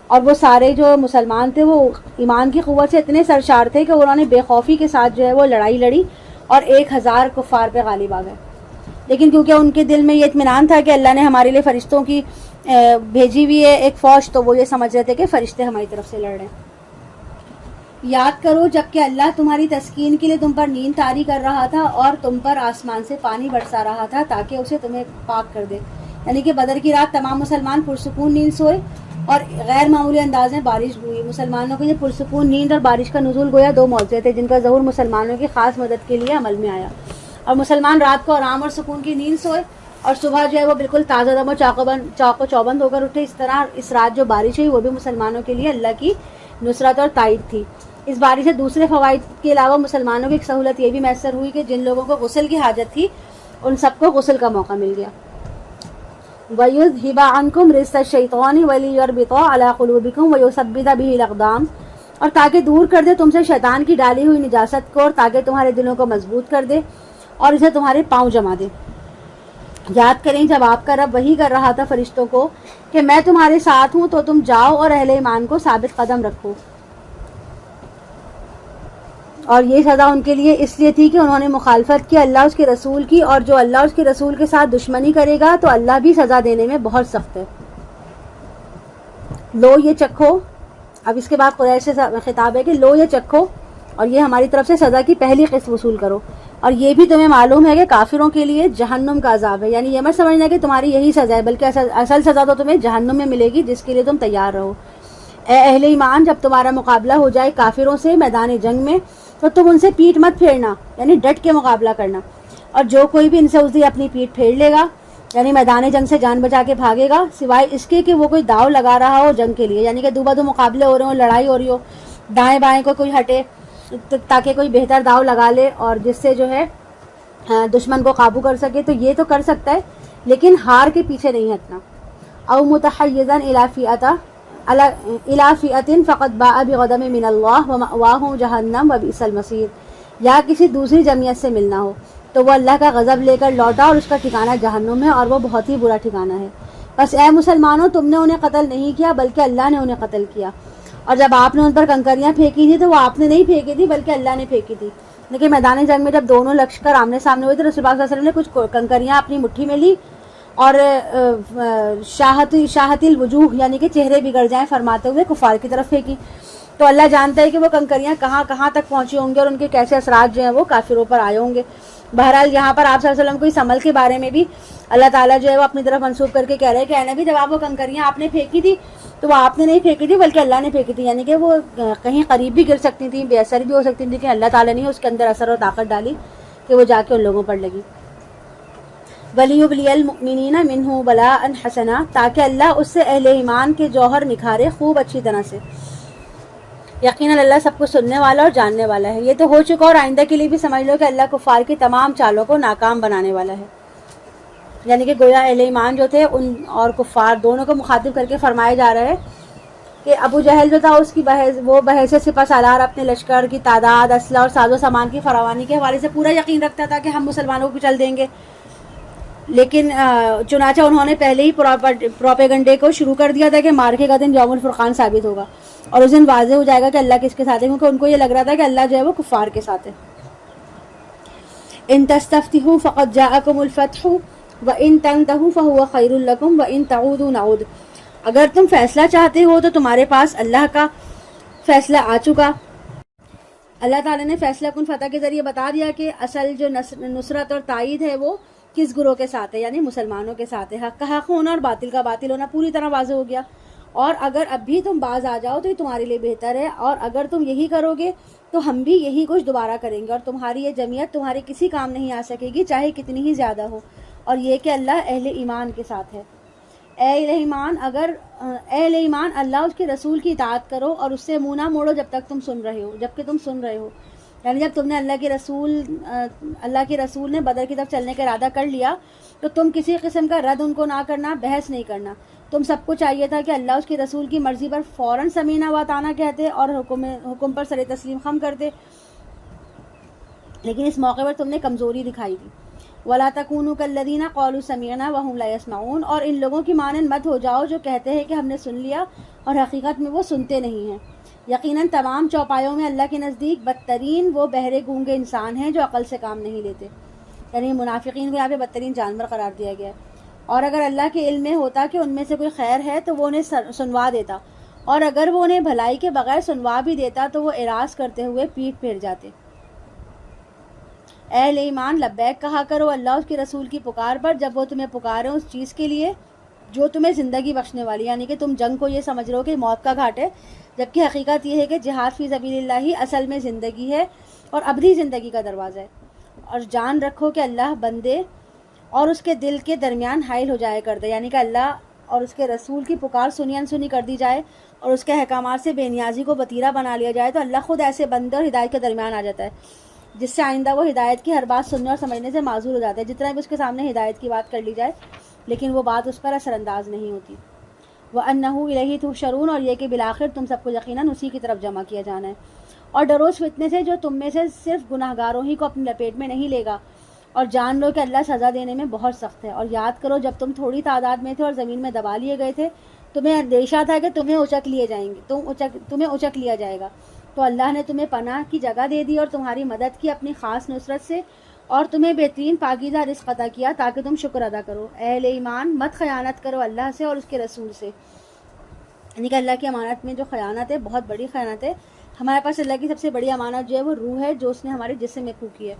[SPEAKER 1] اور وہ سارے جو مسلمان تھے وہ ایمان کی قوت سے اتنے سرشار تھے کہ انہوں نے بے خوفی کے ساتھ جو ہے وہ لڑائی لڑی اور 1000 کفار پہ غالب آ گئے۔ لیکن کیونکہ ان کے دل میں یہ اطمینان تھا کہ اللہ نے ہمارے لیے فرشتوں کی بھیجی ہوئی ہے ایک فوج، تو وہ یہ سمجھ رہے تھے کہ فرشتے ہماری طرف سے لڑ رہے ہیں۔ یاد کرو جب کہ اللہ تمہاری تسکین کے لیے تم پر نیند طاری کر رہا تھا اور تم پر آسمان سے پانی برسا رہا تھا تاکہ اسے تمہیں پاک کر دے۔ یعنی کہ بدر کی رات تمام مسلمان پرسکون نیند سوئے اور غیر معمولی انداز میں بارش ہوئی۔ مسلمانوں کو یہ پرسکون نیند اور بارش کا نزول گویا 2 معجزے تھے جن کا ظہور مسلمانوں کی خاص مدد کے لیے عمل میں آیا، اور مسلمان رات کو آرام اور سکون کی نیند سوئے اور صبح جو ہے وہ بالکل تازہ دم و چاق و چوبند ہو کر اٹھے۔ اس طرح اس رات جو بارش ہوئی وہ بھی مسلمانوں کے لیے اللہ کی نصرت اور تائید تھی۔ اس بارش سے دوسرے فوائد کے علاوہ مسلمانوں کی ایک سہولت یہ بھی میسر ہوئی کہ جن لوگوں کو غسل کی حاجت تھی ان سب کو غسل کا موقع مل گیا۔ وَيُذْهِبَ عَنْكُمْ رِجْسَ الشَّيْطَانِ وَلِيَرْبِطَ عَلَىٰ قُلُوبِكُمْ وَيُثَبِّتَ بِهِ الْأَقْدَامَ، اور تاکہ دور کر دے تم سے شیطان کی ڈالی ہوئی نجاست کو، اور تاکہ تمہارے دلوں کو مضبوط کر دے اور اسے تمہارے پاؤں جما دے۔ یاد کریں جب آپ کا رب وحی کر رہا تھا فرشتوں کو کہ میں تمہارے ساتھ ہوں، تو تم جاؤ اور اہل ایمان کو ثابت قدم رکھو، اور یہ سزا ان کے لیے اس لیے تھی کہ انہوں نے مخالفت کی اللہ اس کے رسول کی، اور جو اللہ اس کے رسول کے ساتھ دشمنی کرے گا تو اللہ بھی سزا دینے میں بہت سخت ہے۔ لو یہ چکھو، اب اس کے بعد قریش سے خطاب ہے کہ لو یہ چکھو اور یہ ہماری طرف سے سزا کی پہلی قسط وصول کرو، اور یہ بھی تمہیں معلوم ہے کہ کافروں کے لیے جہنم کا عذاب ہے۔ یعنی یہ مت سمجھنا کہ تمہاری یہی سزا ہے، بلکہ اصل سزا تو تمہیں جہنم میں ملے گی جس کے لیے تم تیار رہو۔ اے اہل ایمان، جب تمہارا مقابلہ ہو جائے کافروں سے میدان جنگ میں تو تم ان سے پیٹھ مت پھیرنا، یعنی ڈٹ کے مقابلہ کرنا، اور جو کوئی بھی ان سے اس دن اپنی پیٹھ پھیر لے گا یعنی میدان جنگ سے جان بچا کے بھاگے گا، سوائے اس کے کہ وہ کوئی داؤ لگا رہا ہو جنگ کے لیے، یعنی کہ دو بدو مقابلے ہو رہے ہوں، لڑائی ہو رہی ہو، دائیں بائیں کو کوئی ہٹے تاکہ کوئی بہتر داؤ لگا لے اور جس سے جو ہے دشمن کو قابو کر سکے، تو یہ تو کر سکتا ہے لیکن ہار کے پیچھے نہیں ہٹنا۔ او متحیزا الی فئۃ فقد باء بغضب من اللہ ومأواہ جہنم وبئس المصیر، یا کسی دوسری جمعیت سے ملنا ہو تو وہ اللہ کا غضب لے کر لوٹا اور اس کا ٹھکانہ جہنم ہے اور وہ بہت ہی برا ٹھکانہ ہے۔ بس اے مسلمانوں، تم نے انہیں قتل نہیں کیا بلکہ اللہ نے انہیں قتل کیا، اور جب آپ نے ان پر کنکریاں پھینکی تھی تو وہ آپ نے نہیں پھینکی تھی بلکہ اللہ نے پھینکی تھی۔ لیکن میدان جنگ میں جب دونوں لشکر آمنے سامنے ہوئے تو رسول اللہ صلی اللہ علیہ وسلم نے کچھ کنکریاں اپنی مٹھی میں لی اور شاہت الوجوہ یعنی کہ چہرے بگڑ جائیں فرماتے ہوئے کفار کی طرف پھینکی۔ تو اللہ جانتا ہے کہ وہ کنکریاں کہاں کہاں تک پہنچی ہوں گی اور ان کے کیسے اثرات جو ہیں وہ کافروں پر آئے ہوں گے۔ بہرحال یہاں پر آپ صلی اللہ علیہ وسلم کو اس عمل کے بارے میں بھی اللہ تعالیٰ جو ہے وہ اپنی طرف منسوب کر کے کہہ رہے ہیں کہ اے نبی، جب آپ وہ کنکریاں آپ نے پھینکی تھی تو وہ آپ نے نہیں پھینکی تھی بلکہ اللہ نے پھینکی تھی، یعنی کہ وہ کہیں قریب بھی گر سکتی تھیں، بے اثر بھی ہو سکتی تھیں، لیکن اللہ تعالیٰ نے اس کے اندر اثر اور طاقت ڈالی کہ وہ جا کے ان لوگوں پر لگی۔ وَلِيُبْلِيَ الْمُؤْمِنِينَ مِنْهُ بَلَاءً حَسَنًا، تاکہ اللہ اس سے اہل ایمان کے جوہر نکھارے خوب اچھی طرح سے۔ یقیناً اللہ سب کچھ سننے والا اور جاننے والا ہے۔ یہ تو ہو چکا اور آئندہ کے لیے بھی سمجھ لو کہ اللہ کفار کی تمام چالوں کو ناکام بنانے والا ہے۔ یعنی کہ گویا اہل ایمان جو تھے ان اور کفار دونوں کو مخاطب کر کے فرمایا جا رہا ہے کہ ابو جہل جو تھا اس کی وہ بحیثیت سپہ سالار اپنے لشکر کی تعداد، اسلحہ اور ساز و سامان کی فراوانی کے حوالے سے پورا یقین رکھتا تھا کہ ہم مسلمانوں کو کچل دیں گے، لیکن چنانچہ انہوں نے پہلے ہی پروپیگنڈے کو شروع کر دیا تھا کہ مارکے کا دن یوم الفرقان ثابت ہوگا اور اس دن واضح ہو جائے گا کہ اللہ کس کے ساتھ ہے، کیونکہ ان کو یہ لگ رہا تھا کہ اللہ جو ہے وہ کفار کے ساتھ ہے۔ ان تستفتحوا فقد جاءکم الفتح وان تنتهوا فهو خیر لکم وان تعودوا نعود، اگر تم فیصلہ چاہتے ہو تو تمہارے پاس اللہ کا فیصلہ آ چکا۔ اللہ تعالیٰ نے فیصلہ کن فتح کے ذریعے بتا دیا کہ اصل جو نصرت اور تائید ہے وہ کس گروہ کے ساتھ ہے، یعنی مسلمانوں کے ساتھ ہے۔ حق کا حق ہونا اور باطل کا باطل ہونا پوری طرح واضح ہو گیا، اور اگر اب بھی تم باز آ جاؤ تو یہ تمہارے لیے بہتر ہے، اور اگر تم یہی کرو گے تو ہم بھی یہی کچھ دوبارہ کریں گے، اور تمہاری یہ جمعیت تمہارے کسی کام نہیں آ سکے گی چاہے کتنی ہی زیادہ ہو، اور یہ کہ اللہ اہل ایمان کے ساتھ ہے۔ اے اہل ایمان اللہ اس کے رسول کی اطاعت کرو اور اس سے منہ نہ موڑو جبکہ تم سن رہے ہو. یعنی جب تم نے اللہ کے رسول نے بدر کی طرف چلنے کا ارادہ کر لیا تو تم کسی قسم کا رد ان کو نہ کرنا، بحث نہیں کرنا. تم سب کو چاہیے تھا کہ اللہ اس کے رسول کی مرضی پر فوراً سمینا و اطاعنا کہتے اور حکم پر سر تسلیم خم کرتے، لیکن اس موقع پر تم نے کمزوری دکھائی تھی. وَلَا تَكُونُوا كَالَّذِينَ قَالُوا سَمِعْنَا وَهُمْ لَا يَسْمَعُونَ، اور ان لوگوں کی مانند مت ہو جاؤ جو کہتے ہیں کہ ہم نے سن لیا اور حقیقت میں وہ سنتے نہیں ہیں. یقیناً تمام چوپایوں میں اللہ کے نزدیک بدترین وہ بہرے گونگے انسان ہیں جو عقل سے کام نہیں لیتے. یعنی منافقین کو یہاں پہ بدترین جانور قرار دیا گیا ہے. اور اگر اللہ کے علم میں ہوتا کہ ان میں سے کوئی خیر ہے تو وہ انہیں سنوا دیتا، اور اگر وہ انہیں بھلائی کے بغیر سنوا بھی دیتا تو وہ اعراض کرتے ہوئے پیٹ پھیر جاتے. اہل ایمان لبیک کہا کرو اللہ اس کے رسول کی پکار پر جب وہ تمہیں پکارے اس چیز کے لیے جو تمہیں زندگی بخشنے والی. یعنی کہ تم جنگ کو یہ سمجھ رہے ہو کہ موت کا گھاٹ ہے، جبکہ حقیقت یہ ہے کہ جہاد فی سبیل اللہ ہی اصل میں زندگی ہے اور ابدی زندگی کا دروازہ ہے. اور جان رکھو کہ اللہ بندے اور اس کے دل کے درمیان حائل ہو جائے کر دے. یعنی کہ اللہ اور اس کے رسول کی پکار سنی انسنی کر دی جائے اور اس کے احکامات سے بے نیازی کو وتیرہ بنا لیا جائے تو اللہ خود ایسے بندے اور ہدایت کے درمیان آ جاتا ہے، جس سے آئندہ وہ ہدایت کی ہر بات سننے اور سمجھنے سے معذور ہو جاتا ہے. جتنا بھی اس کے سامنے ہدایت کی بات کر لی جائے لیکن وہ بات اس پر اثر انداز نہیں ہوتی. وَأَنَّهُ إِلَيْهِ تُحْشَرُونَ، اور یہ کہ بالآخر تم سب کو یقیناً اسی کی طرف جمع کیا جانا ہے. اور ڈرو اس فتنے سے جو تم میں سے صرف گناہ گاروں ہی کو اپنی لپیٹ میں نہیں لے گا، اور جان لو کہ اللہ سزا دینے میں بہت سخت ہے. اور یاد کرو جب تم تھوڑی تعداد میں تھے اور زمین میں دبا لیے گئے تھے، تمہیں اندیشہ تھا کہ تمہیں اچک لیا جائے گا، تو اللہ نے تمہیں پناہ کی جگہ دے دی اور تمہاری مدد کی اپنی خاص نصرت سے، اور تمہیں بہترین پاکیزہ رزق عطا کیا تاکہ تم شکر ادا کرو. اہل ایمان مت خیانت کرو اللہ سے اور اس کے رسول سے. یعنی کہ اللہ کی امانت میں جو خیانت ہے بہت بڑی خیانت ہے. ہمارے پاس اللہ کی سب سے بڑی امانت جو ہے وہ روح ہے جو اس نے ہمارے جسم میں پھونکی ہے.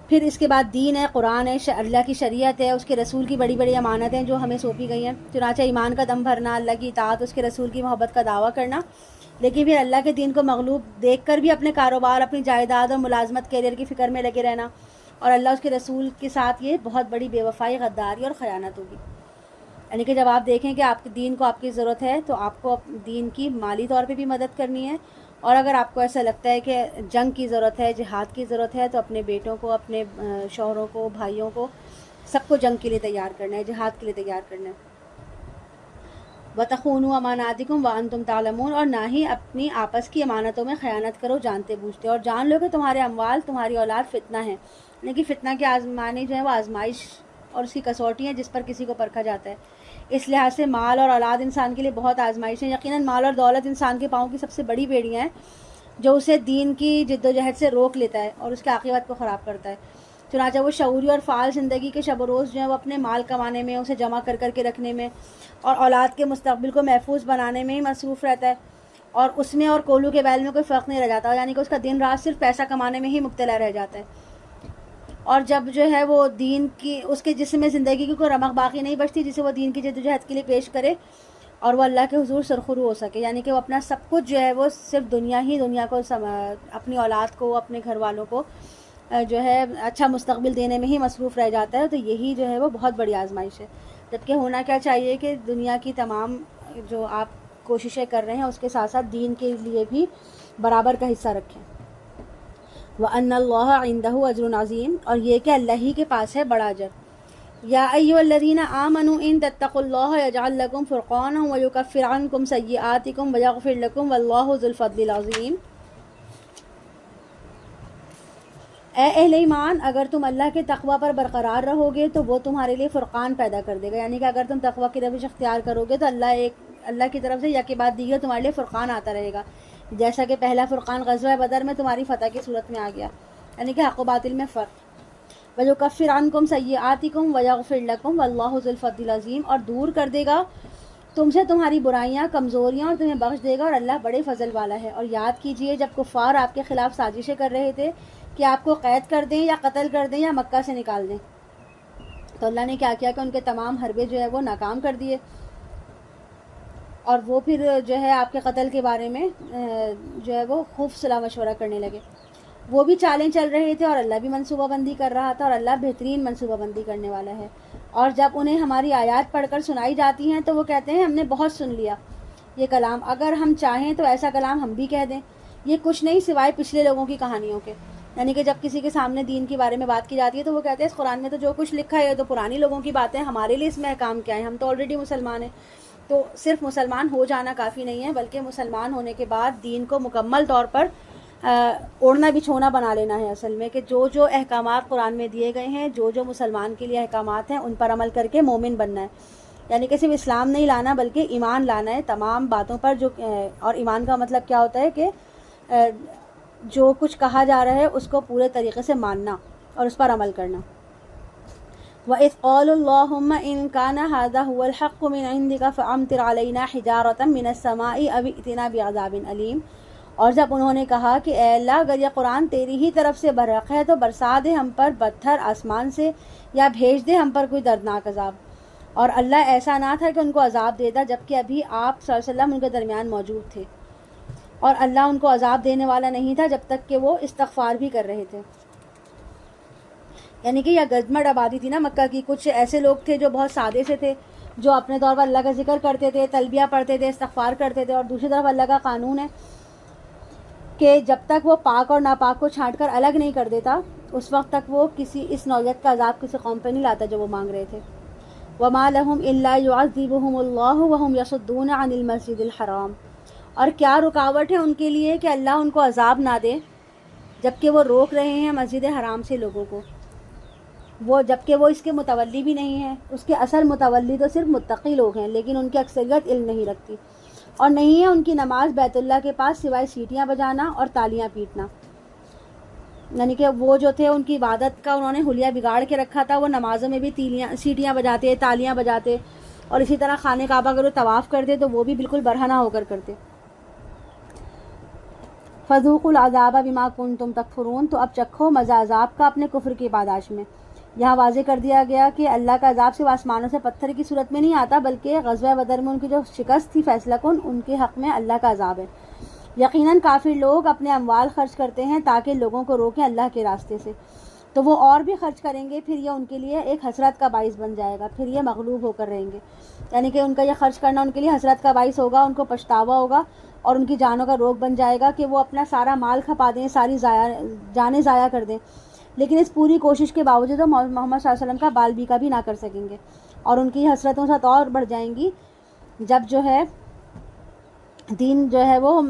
[SPEAKER 1] پھر اس کے بعد دین ہے، قرآن ہے، اللہ کی شریعت ہے، اس کے رسول کی بڑی بڑی امانتیں جو ہمیں سونپی گئی ہیں. چنانچہ ایمان کا دم بھرنا، اللہ کی اطاعت، اس کے رسول کی محبت کا دعویٰ کرنا، لیکن پھر اللہ کے دین کو مغلوب دیکھ کر بھی اپنے کاروبار، اپنی جائیداد اور ملازمت کیریئر کی فکر میں لگے رہنا، اور اللہ اس کے رسول کے ساتھ یہ بہت بڑی بے وفائی، غداری اور خیانت ہوگی. یعنی کہ جب آپ دیکھیں کہ آپ کے دین کو آپ کی ضرورت ہے تو آپ کو دین کی مالی طور پہ بھی مدد کرنی ہے، اور اگر آپ کو ایسا لگتا ہے کہ جنگ کی ضرورت ہے، جہاد کی ضرورت ہے، تو اپنے بیٹوں کو، اپنے شوہروں کو، بھائیوں کو، سب کو جنگ کے لیے تیار کرنا ہے، جہاد کے لیے تیار کرنا ہے. وَتَخُونُوا أَمَانَاتِكُمْ وَأَنْتُمْ تَعْلَمُونَ، اور نہ ہی اپنی آپس کی امانتوں میں خیانت کرو جانتے بوجھتے. اور جان لو کہ تمہارے اموال، تمہاری اولاد فتنہ ہے. لیکن فتنہ کی آزمانی جو ہے وہ آزمائش اور اس کی کسوٹی ہے جس پر کسی کو پرکھا جاتا ہے. اس لحاظ سے مال اور اولاد انسان کے لیے بہت آزمائش ہے. یقیناً مال اور دولت انسان کے پاؤں کی سب سے بڑی بیڑیاں ہیں جو اسے دین کی جد و جہد سے روک لیتا ہے اور اس کے عاقبت کو خراب کرتا ہے. چنانچہ وہ شعوری اور فعال زندگی کے شب و روز جو ہے وہ اپنے مال کمانے میں، اسے جمع کر کے رکھنے میں اور اولاد کے مستقبل کو محفوظ بنانے میں ہی مصروف رہتا ہے، اور اس میں اور کولو کے بیل میں کوئی فرق نہیں رہ جاتا. یعنی کہ اس کا دن رات صرف پیسہ کمانے میں ہی مبتلا رہ جاتا ہے. اور جب جو ہے وہ دین کی، اس کے جسم میں زندگی کی کوئی رمق باقی نہیں بچتی جسے وہ دین کی جدوجہد کے لیے پیش کرے اور وہ اللہ کے حضور سرخرو ہو سکے. یعنی کہ وہ اپنا سب کچھ جو ہے وہ صرف دنیا کو، اپنی اولاد کو، اپنے گھر والوں کو جو ہے اچھا مستقبل دینے میں ہی مصروف رہ جاتا ہے. تو یہی جو ہے وہ بہت بڑی آزمائش ہے. جبکہ ہونا کیا چاہیے کہ دنیا کی تمام جو آپ کوششیں کر رہے ہیں اس کے ساتھ ساتھ دین کے لیے بھی برابر کا حصہ رکھیں. وَأَنَّ اللَّهَ عِندَهُ أَجْرٌ عَظِيمٌ، اور یہ کہ اللہ ہی کے پاس ہے بڑا اجر. یا ایھا الذین آمنوا ان تتقوا اللہ یجعل لکم فرقانا ویکفر عنکم سیئاتکم ویغفر لکم واللہ ذو الفضل العظیم. اے اہل ایمان، اگر تم اللہ کے تقوی پر برقرار رہو گے تو وہ تمہارے لیے فرقان پیدا کر دے گا. یعنی کہ اگر تم تقوی کی روش اختیار کرو گے تو اللہ کی طرف سے یا کے بعد دیگر تمہارے لیے فرقان آتا رہے گا. جیسا کہ پہلا فرقان غزوہ بدر میں تمہاری فتح کی صورت میں آ گیا، یعنی کہ حق و باطل میں فرق. وَيُكَفِّرْ عَنْكُمْ سَيِّئَاتِكُمْ وَيَغْفِرْ لَكُمْ وَاللَّهُ ذُو الْفَضْلِ الْعَظِيمِ، اور دور کر دے گا تم سے تمہاری برائیاں، کمزوریاں، اور تمہیں بخش دے گا، اور اللہ بڑے فضل والا ہے. اور یاد کیجئے جب کفار آپ کے خلاف سازشیں کر رہے تھے کہ آپ کو قید کر دیں یا قتل کر دیں یا مکہ سے نکال دیں، تو اللہ نے کیا کیا کہ ان کے تمام حربے جو ہے وہ ناکام کر دیے، اور وہ پھر جو ہے آپ کے قتل کے بارے میں جو ہے وہ خوب صلاح مشورہ کرنے لگے. وہ بھی چالیں چل رہے تھے اور اللہ بھی منصوبہ بندی کر رہا تھا، اور اللہ بہترین منصوبہ بندی کرنے والا ہے. اور جب انہیں ہماری آیات پڑھ کر سنائی جاتی ہیں تو وہ کہتے ہیں ہم نے بہت سن لیا یہ کلام، اگر ہم چاہیں تو ایسا کلام ہم بھی کہہ دیں. یہ کچھ نہیں سوائے پچھلے لوگوں کی کہانیوں کے. یعنی کہ جب کسی کے سامنے دین کے بارے میں بات کی جاتی ہے تو وہ کہتے ہیں اس قرآن میں تو جو کچھ لکھا ہے تو پرانی لوگوں کی باتیں، ہمارے لیے اس میں احکام کیا ہے، ہم تو آلریڈی مسلمان ہیں. تو صرف مسلمان ہو جانا کافی نہیں ہے، بلکہ مسلمان ہونے کے بعد دین کو مکمل طور پر اوڑھنا بچھونا بنا لینا ہے. اصل میں کہ جو جو احکامات قرآن میں دیے گئے ہیں، جو جو مسلمان کے لیے احکامات ہیں، ان پر عمل کر کے مومن بننا ہے. یعنی کہ صرف اسلام نہیں لانا بلکہ ایمان لانا ہے تمام باتوں پر. جو اور ایمان کا مطلب کیا ہوتا ہے کہ جو کچھ کہا جا رہا ہے اس کو پورے طریقے سے ماننا اور اس پر عمل کرنا. وَإِذْ قَالُوا اللَّهُمَّ إِن كَانَ هَذَا هُوَ الْحَقُّ مِنْ عِنْدِكَ فَأَمْطِرْ عَلَيْنَا حِجَارَةً مِنَ السَّمَاءِ أَوْ ائْتِنَا بِعَذَابٍ أَلِيمٍ. اور جب انہوں نے کہا کہ اے اللہ اگر یہ قرآن تیری ہی طرف سے برحق ہے تو برسا دے ہم پر پتھر آسمان سے، یا بھیج دے ہم پر کوئی دردناک عذاب. اور اللہ ایسا نہ تھا کہ ان کو عذاب دیتا جبکہ ابھی آپ صلی اللہ علیہ وسلم ان کے درمیان موجود تھے، اور اللہ ان کو عذاب دینے والا نہیں تھا جب تک کہ وہ استغفار بھی کر رہے تھے. یعنی کہ یہ گزمڑ آبادی تھی نا مکہ کی. کچھ ایسے لوگ تھے جو بہت سادے سے تھے، جو اپنے طور پر اللہ کا ذکر کرتے تھے، تلبیہ پڑھتے تھے، استغفار کرتے تھے. اور دوسری طرف اللہ کا قانون ہے کہ جب تک وہ پاک اور ناپاک کو چھانٹ کر الگ نہیں کر دیتا اس وقت تک وہ کسی اس نوعیت کا عذاب کسی قوم پہ نہیں لاتا جو وہ مانگ رہے تھے. وَمَا لَهُمْ إِلَّا يُعَذِّبُهُمُ اللَّهُ وَهُمْ يَصُدُّونَ عَنِ الْمَسْجِدِ الْحَرَامِ. اور کیا رکاوٹ ہے ان کے لیے کہ اللہ ان کو عذاب نہ دے جبکہ وہ روک رہے ہیں مسجد حرام سے لوگوں کو، وہ جبکہ وہ اس کے متولی بھی نہیں ہیں. اس کے اصل متولی تو صرف متقی لوگ ہیں، لیکن ان کی اکثریت علم نہیں رکھتی، اور نہیں ہے ان کی نماز بیت اللہ کے پاس سوائے سیٹیاں بجانا اور تالیاں پیٹنا. یعنی کہ وہ جو تھے ان کی عبادت کا انہوں نے حلیہ بگاڑ کے رکھا تھا. وہ نمازوں میں بھی سیٹیاں بجاتے، تالیاں بجاتے، اور اسی طرح خانہ کعبہ اگر وہ طواف کرتے تو وہ بھی بالکل برہنہ ہو کر کرتے. فذوقوا العذاب بما کنتم تکفرون. تو اب چکھو مزہ عذاب کا اپنے کفر کی پاداش میں. یہاں واضح کر دیا گیا کہ اللہ کا عذاب صرف آسمانوں سے پتھر کی صورت میں نہیں آتا، بلکہ غزوہ بدر میں ان کی جو شکست تھی فیصلہ کن، ان کے حق میں اللہ کا عذاب ہے. یقیناً کافر لوگ اپنے اموال خرچ کرتے ہیں تاکہ لوگوں کو روکیں اللہ کے راستے سے، تو وہ اور بھی خرچ کریں گے، پھر یہ ان کے لیے ایک حسرت کا باعث بن جائے گا، پھر یہ مغلوب ہو کر رہیں گے. یعنی کہ ان کا یہ خرچ کرنا ان کے لیے حسرت کا باعث ہوگا، ان کو پچھتاوا ہوگا، اور ان کی جانوں کا روک بن جائے گا کہ وہ اپنا سارا مال کھپا دیں، ساری جانیں ضائع کر دیں. لیکن اس پوری کوشش کے باوجود وہ محمد صلی اللہ علیہ وسلم کا بال بیکا بھی نہ کر سکیں گے، اور ان کی حسرتوں سے اور بڑھ جائیں گی جب جو ہے دین جو ہے وہ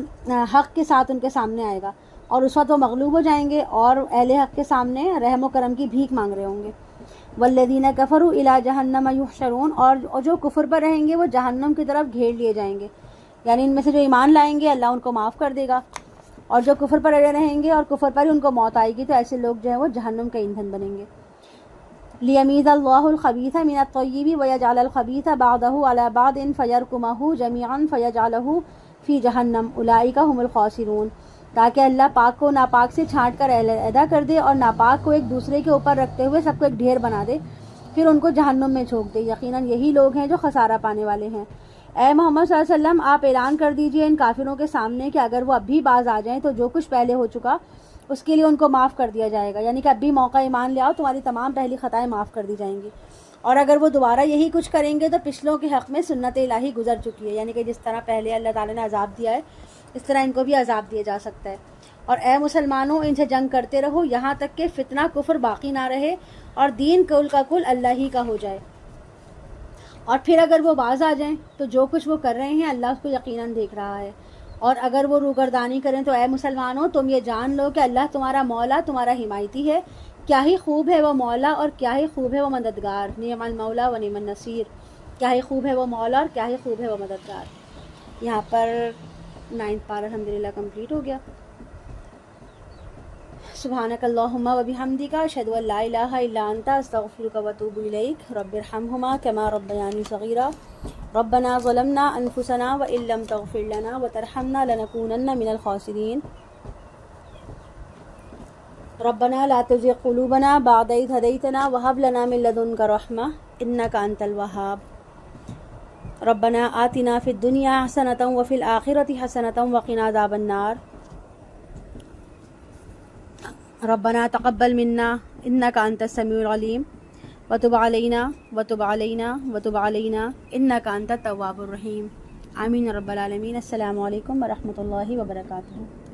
[SPEAKER 1] حق کے ساتھ ان کے سامنے آئے گا، اور اس وقت وہ مغلوب ہو جائیں گے اور اہل حق کے سامنے رحم و کرم کی بھیک مانگ رہے ہوں گے. والذین کفروا الی جہنم یحشرون. اور جو کفر پر رہیں گے وہ جہنم کی طرف گھیر لیے جائیں گے. یعنی ان میں سے جو ایمان لائیں گے اللہ ان کو معاف کر دے گا، اور جو کفر پر اڑے رہیں گے اور کفر پر ہی ان کو موت آئے گی تو ایسے لوگ جو ہے وہ جہنم کا ایندھن بنیں گے. لیمیز اللہ الخبیث من الطیب ویجعل الخبیث بعضہ علی بعض فیرکمہ جمیعا فیجعلہ فی جہنم اولئک هم الخاسرون. تاکہ اللہ پاک کو ناپاک سے چھانٹ کر علیحدہ کر دے اور ناپاک کو ایک دوسرے کے اوپر رکھتے ہوئے سب کو ایک ڈھیر بنا دے، پھر ان کو جہنم میں جھونک دے. یقیناً یہی لوگ ہیں جو خسارہ پانے والے ہیں. اے محمد صلی اللہ علیہ وسلم آپ اعلان کر دیجئے ان کافروں کے سامنے کہ اگر وہ اب بھی باز آ جائیں تو جو کچھ پہلے ہو چکا اس کے لیے ان کو معاف کر دیا جائے گا. یعنی کہ اب بھی موقع ایمان لے آؤ، تمہاری تمام پہلی خطائیں معاف کر دی جائیں گی. اور اگر وہ دوبارہ یہی کچھ کریں گے تو پچھلوں کے حق میں سنت الہی گزر چکی ہے. یعنی کہ جس طرح پہلے اللہ تعالیٰ نے عذاب دیا ہے اس طرح ان کو بھی عذاب دیا جا سکتا ہے. اور اے مسلمانوں ان سے جنگ کرتے رہو یہاں تک کہ فتنہ کفر باقی نہ رہے اور دین کل کا کل اللہ ہی کا ہو جائے. اور پھر اگر وہ باز آ جائیں تو جو کچھ وہ کر رہے ہیں اللہ اس کو یقیناً دیکھ رہا ہے. اور اگر وہ روگردانی کریں تو اے مسلمانوں تم یہ جان لو کہ اللہ تمہارا مولا، تمہارا حمایتی ہے. کیا ہی خوب ہے وہ مولا اور کیا ہی خوب ہے وہ مددگار. نعم المولا و نعم النصیر. کیا ہی خوب ہے وہ مولا اور کیا ہی خوب ہے وہ مددگار. یہاں پر 9th پارہ الحمدللہ کمپلیٹ ہو گیا. سبحانک اللہم و بحمدک اشہد ان لا الہ الا انت استغفرک و اتوب الیک. رب ارحمہما کما ربیانی صغیرا. ربنا ظلمنا انفسنا وان لم تغفر لنا وترحمنا لنکونن من الخاسرین. ربنا لا تزغ قلوبنا بعد إذ هديتنا وهب لنا من لدنك رحمة إنك أنت الوهاب. ربنا آتنا في الدنيا حسنة وفي الآخرة حسنة وقنا عذاب النار. ربنا تقبل منا انك انت السميع العليم وتب علينا وتب علينا وتب علينا انك انت التواب الرحيم. آمین رب العالمین. السلام علیکم ورحمۃ اللہ وبرکاتہ.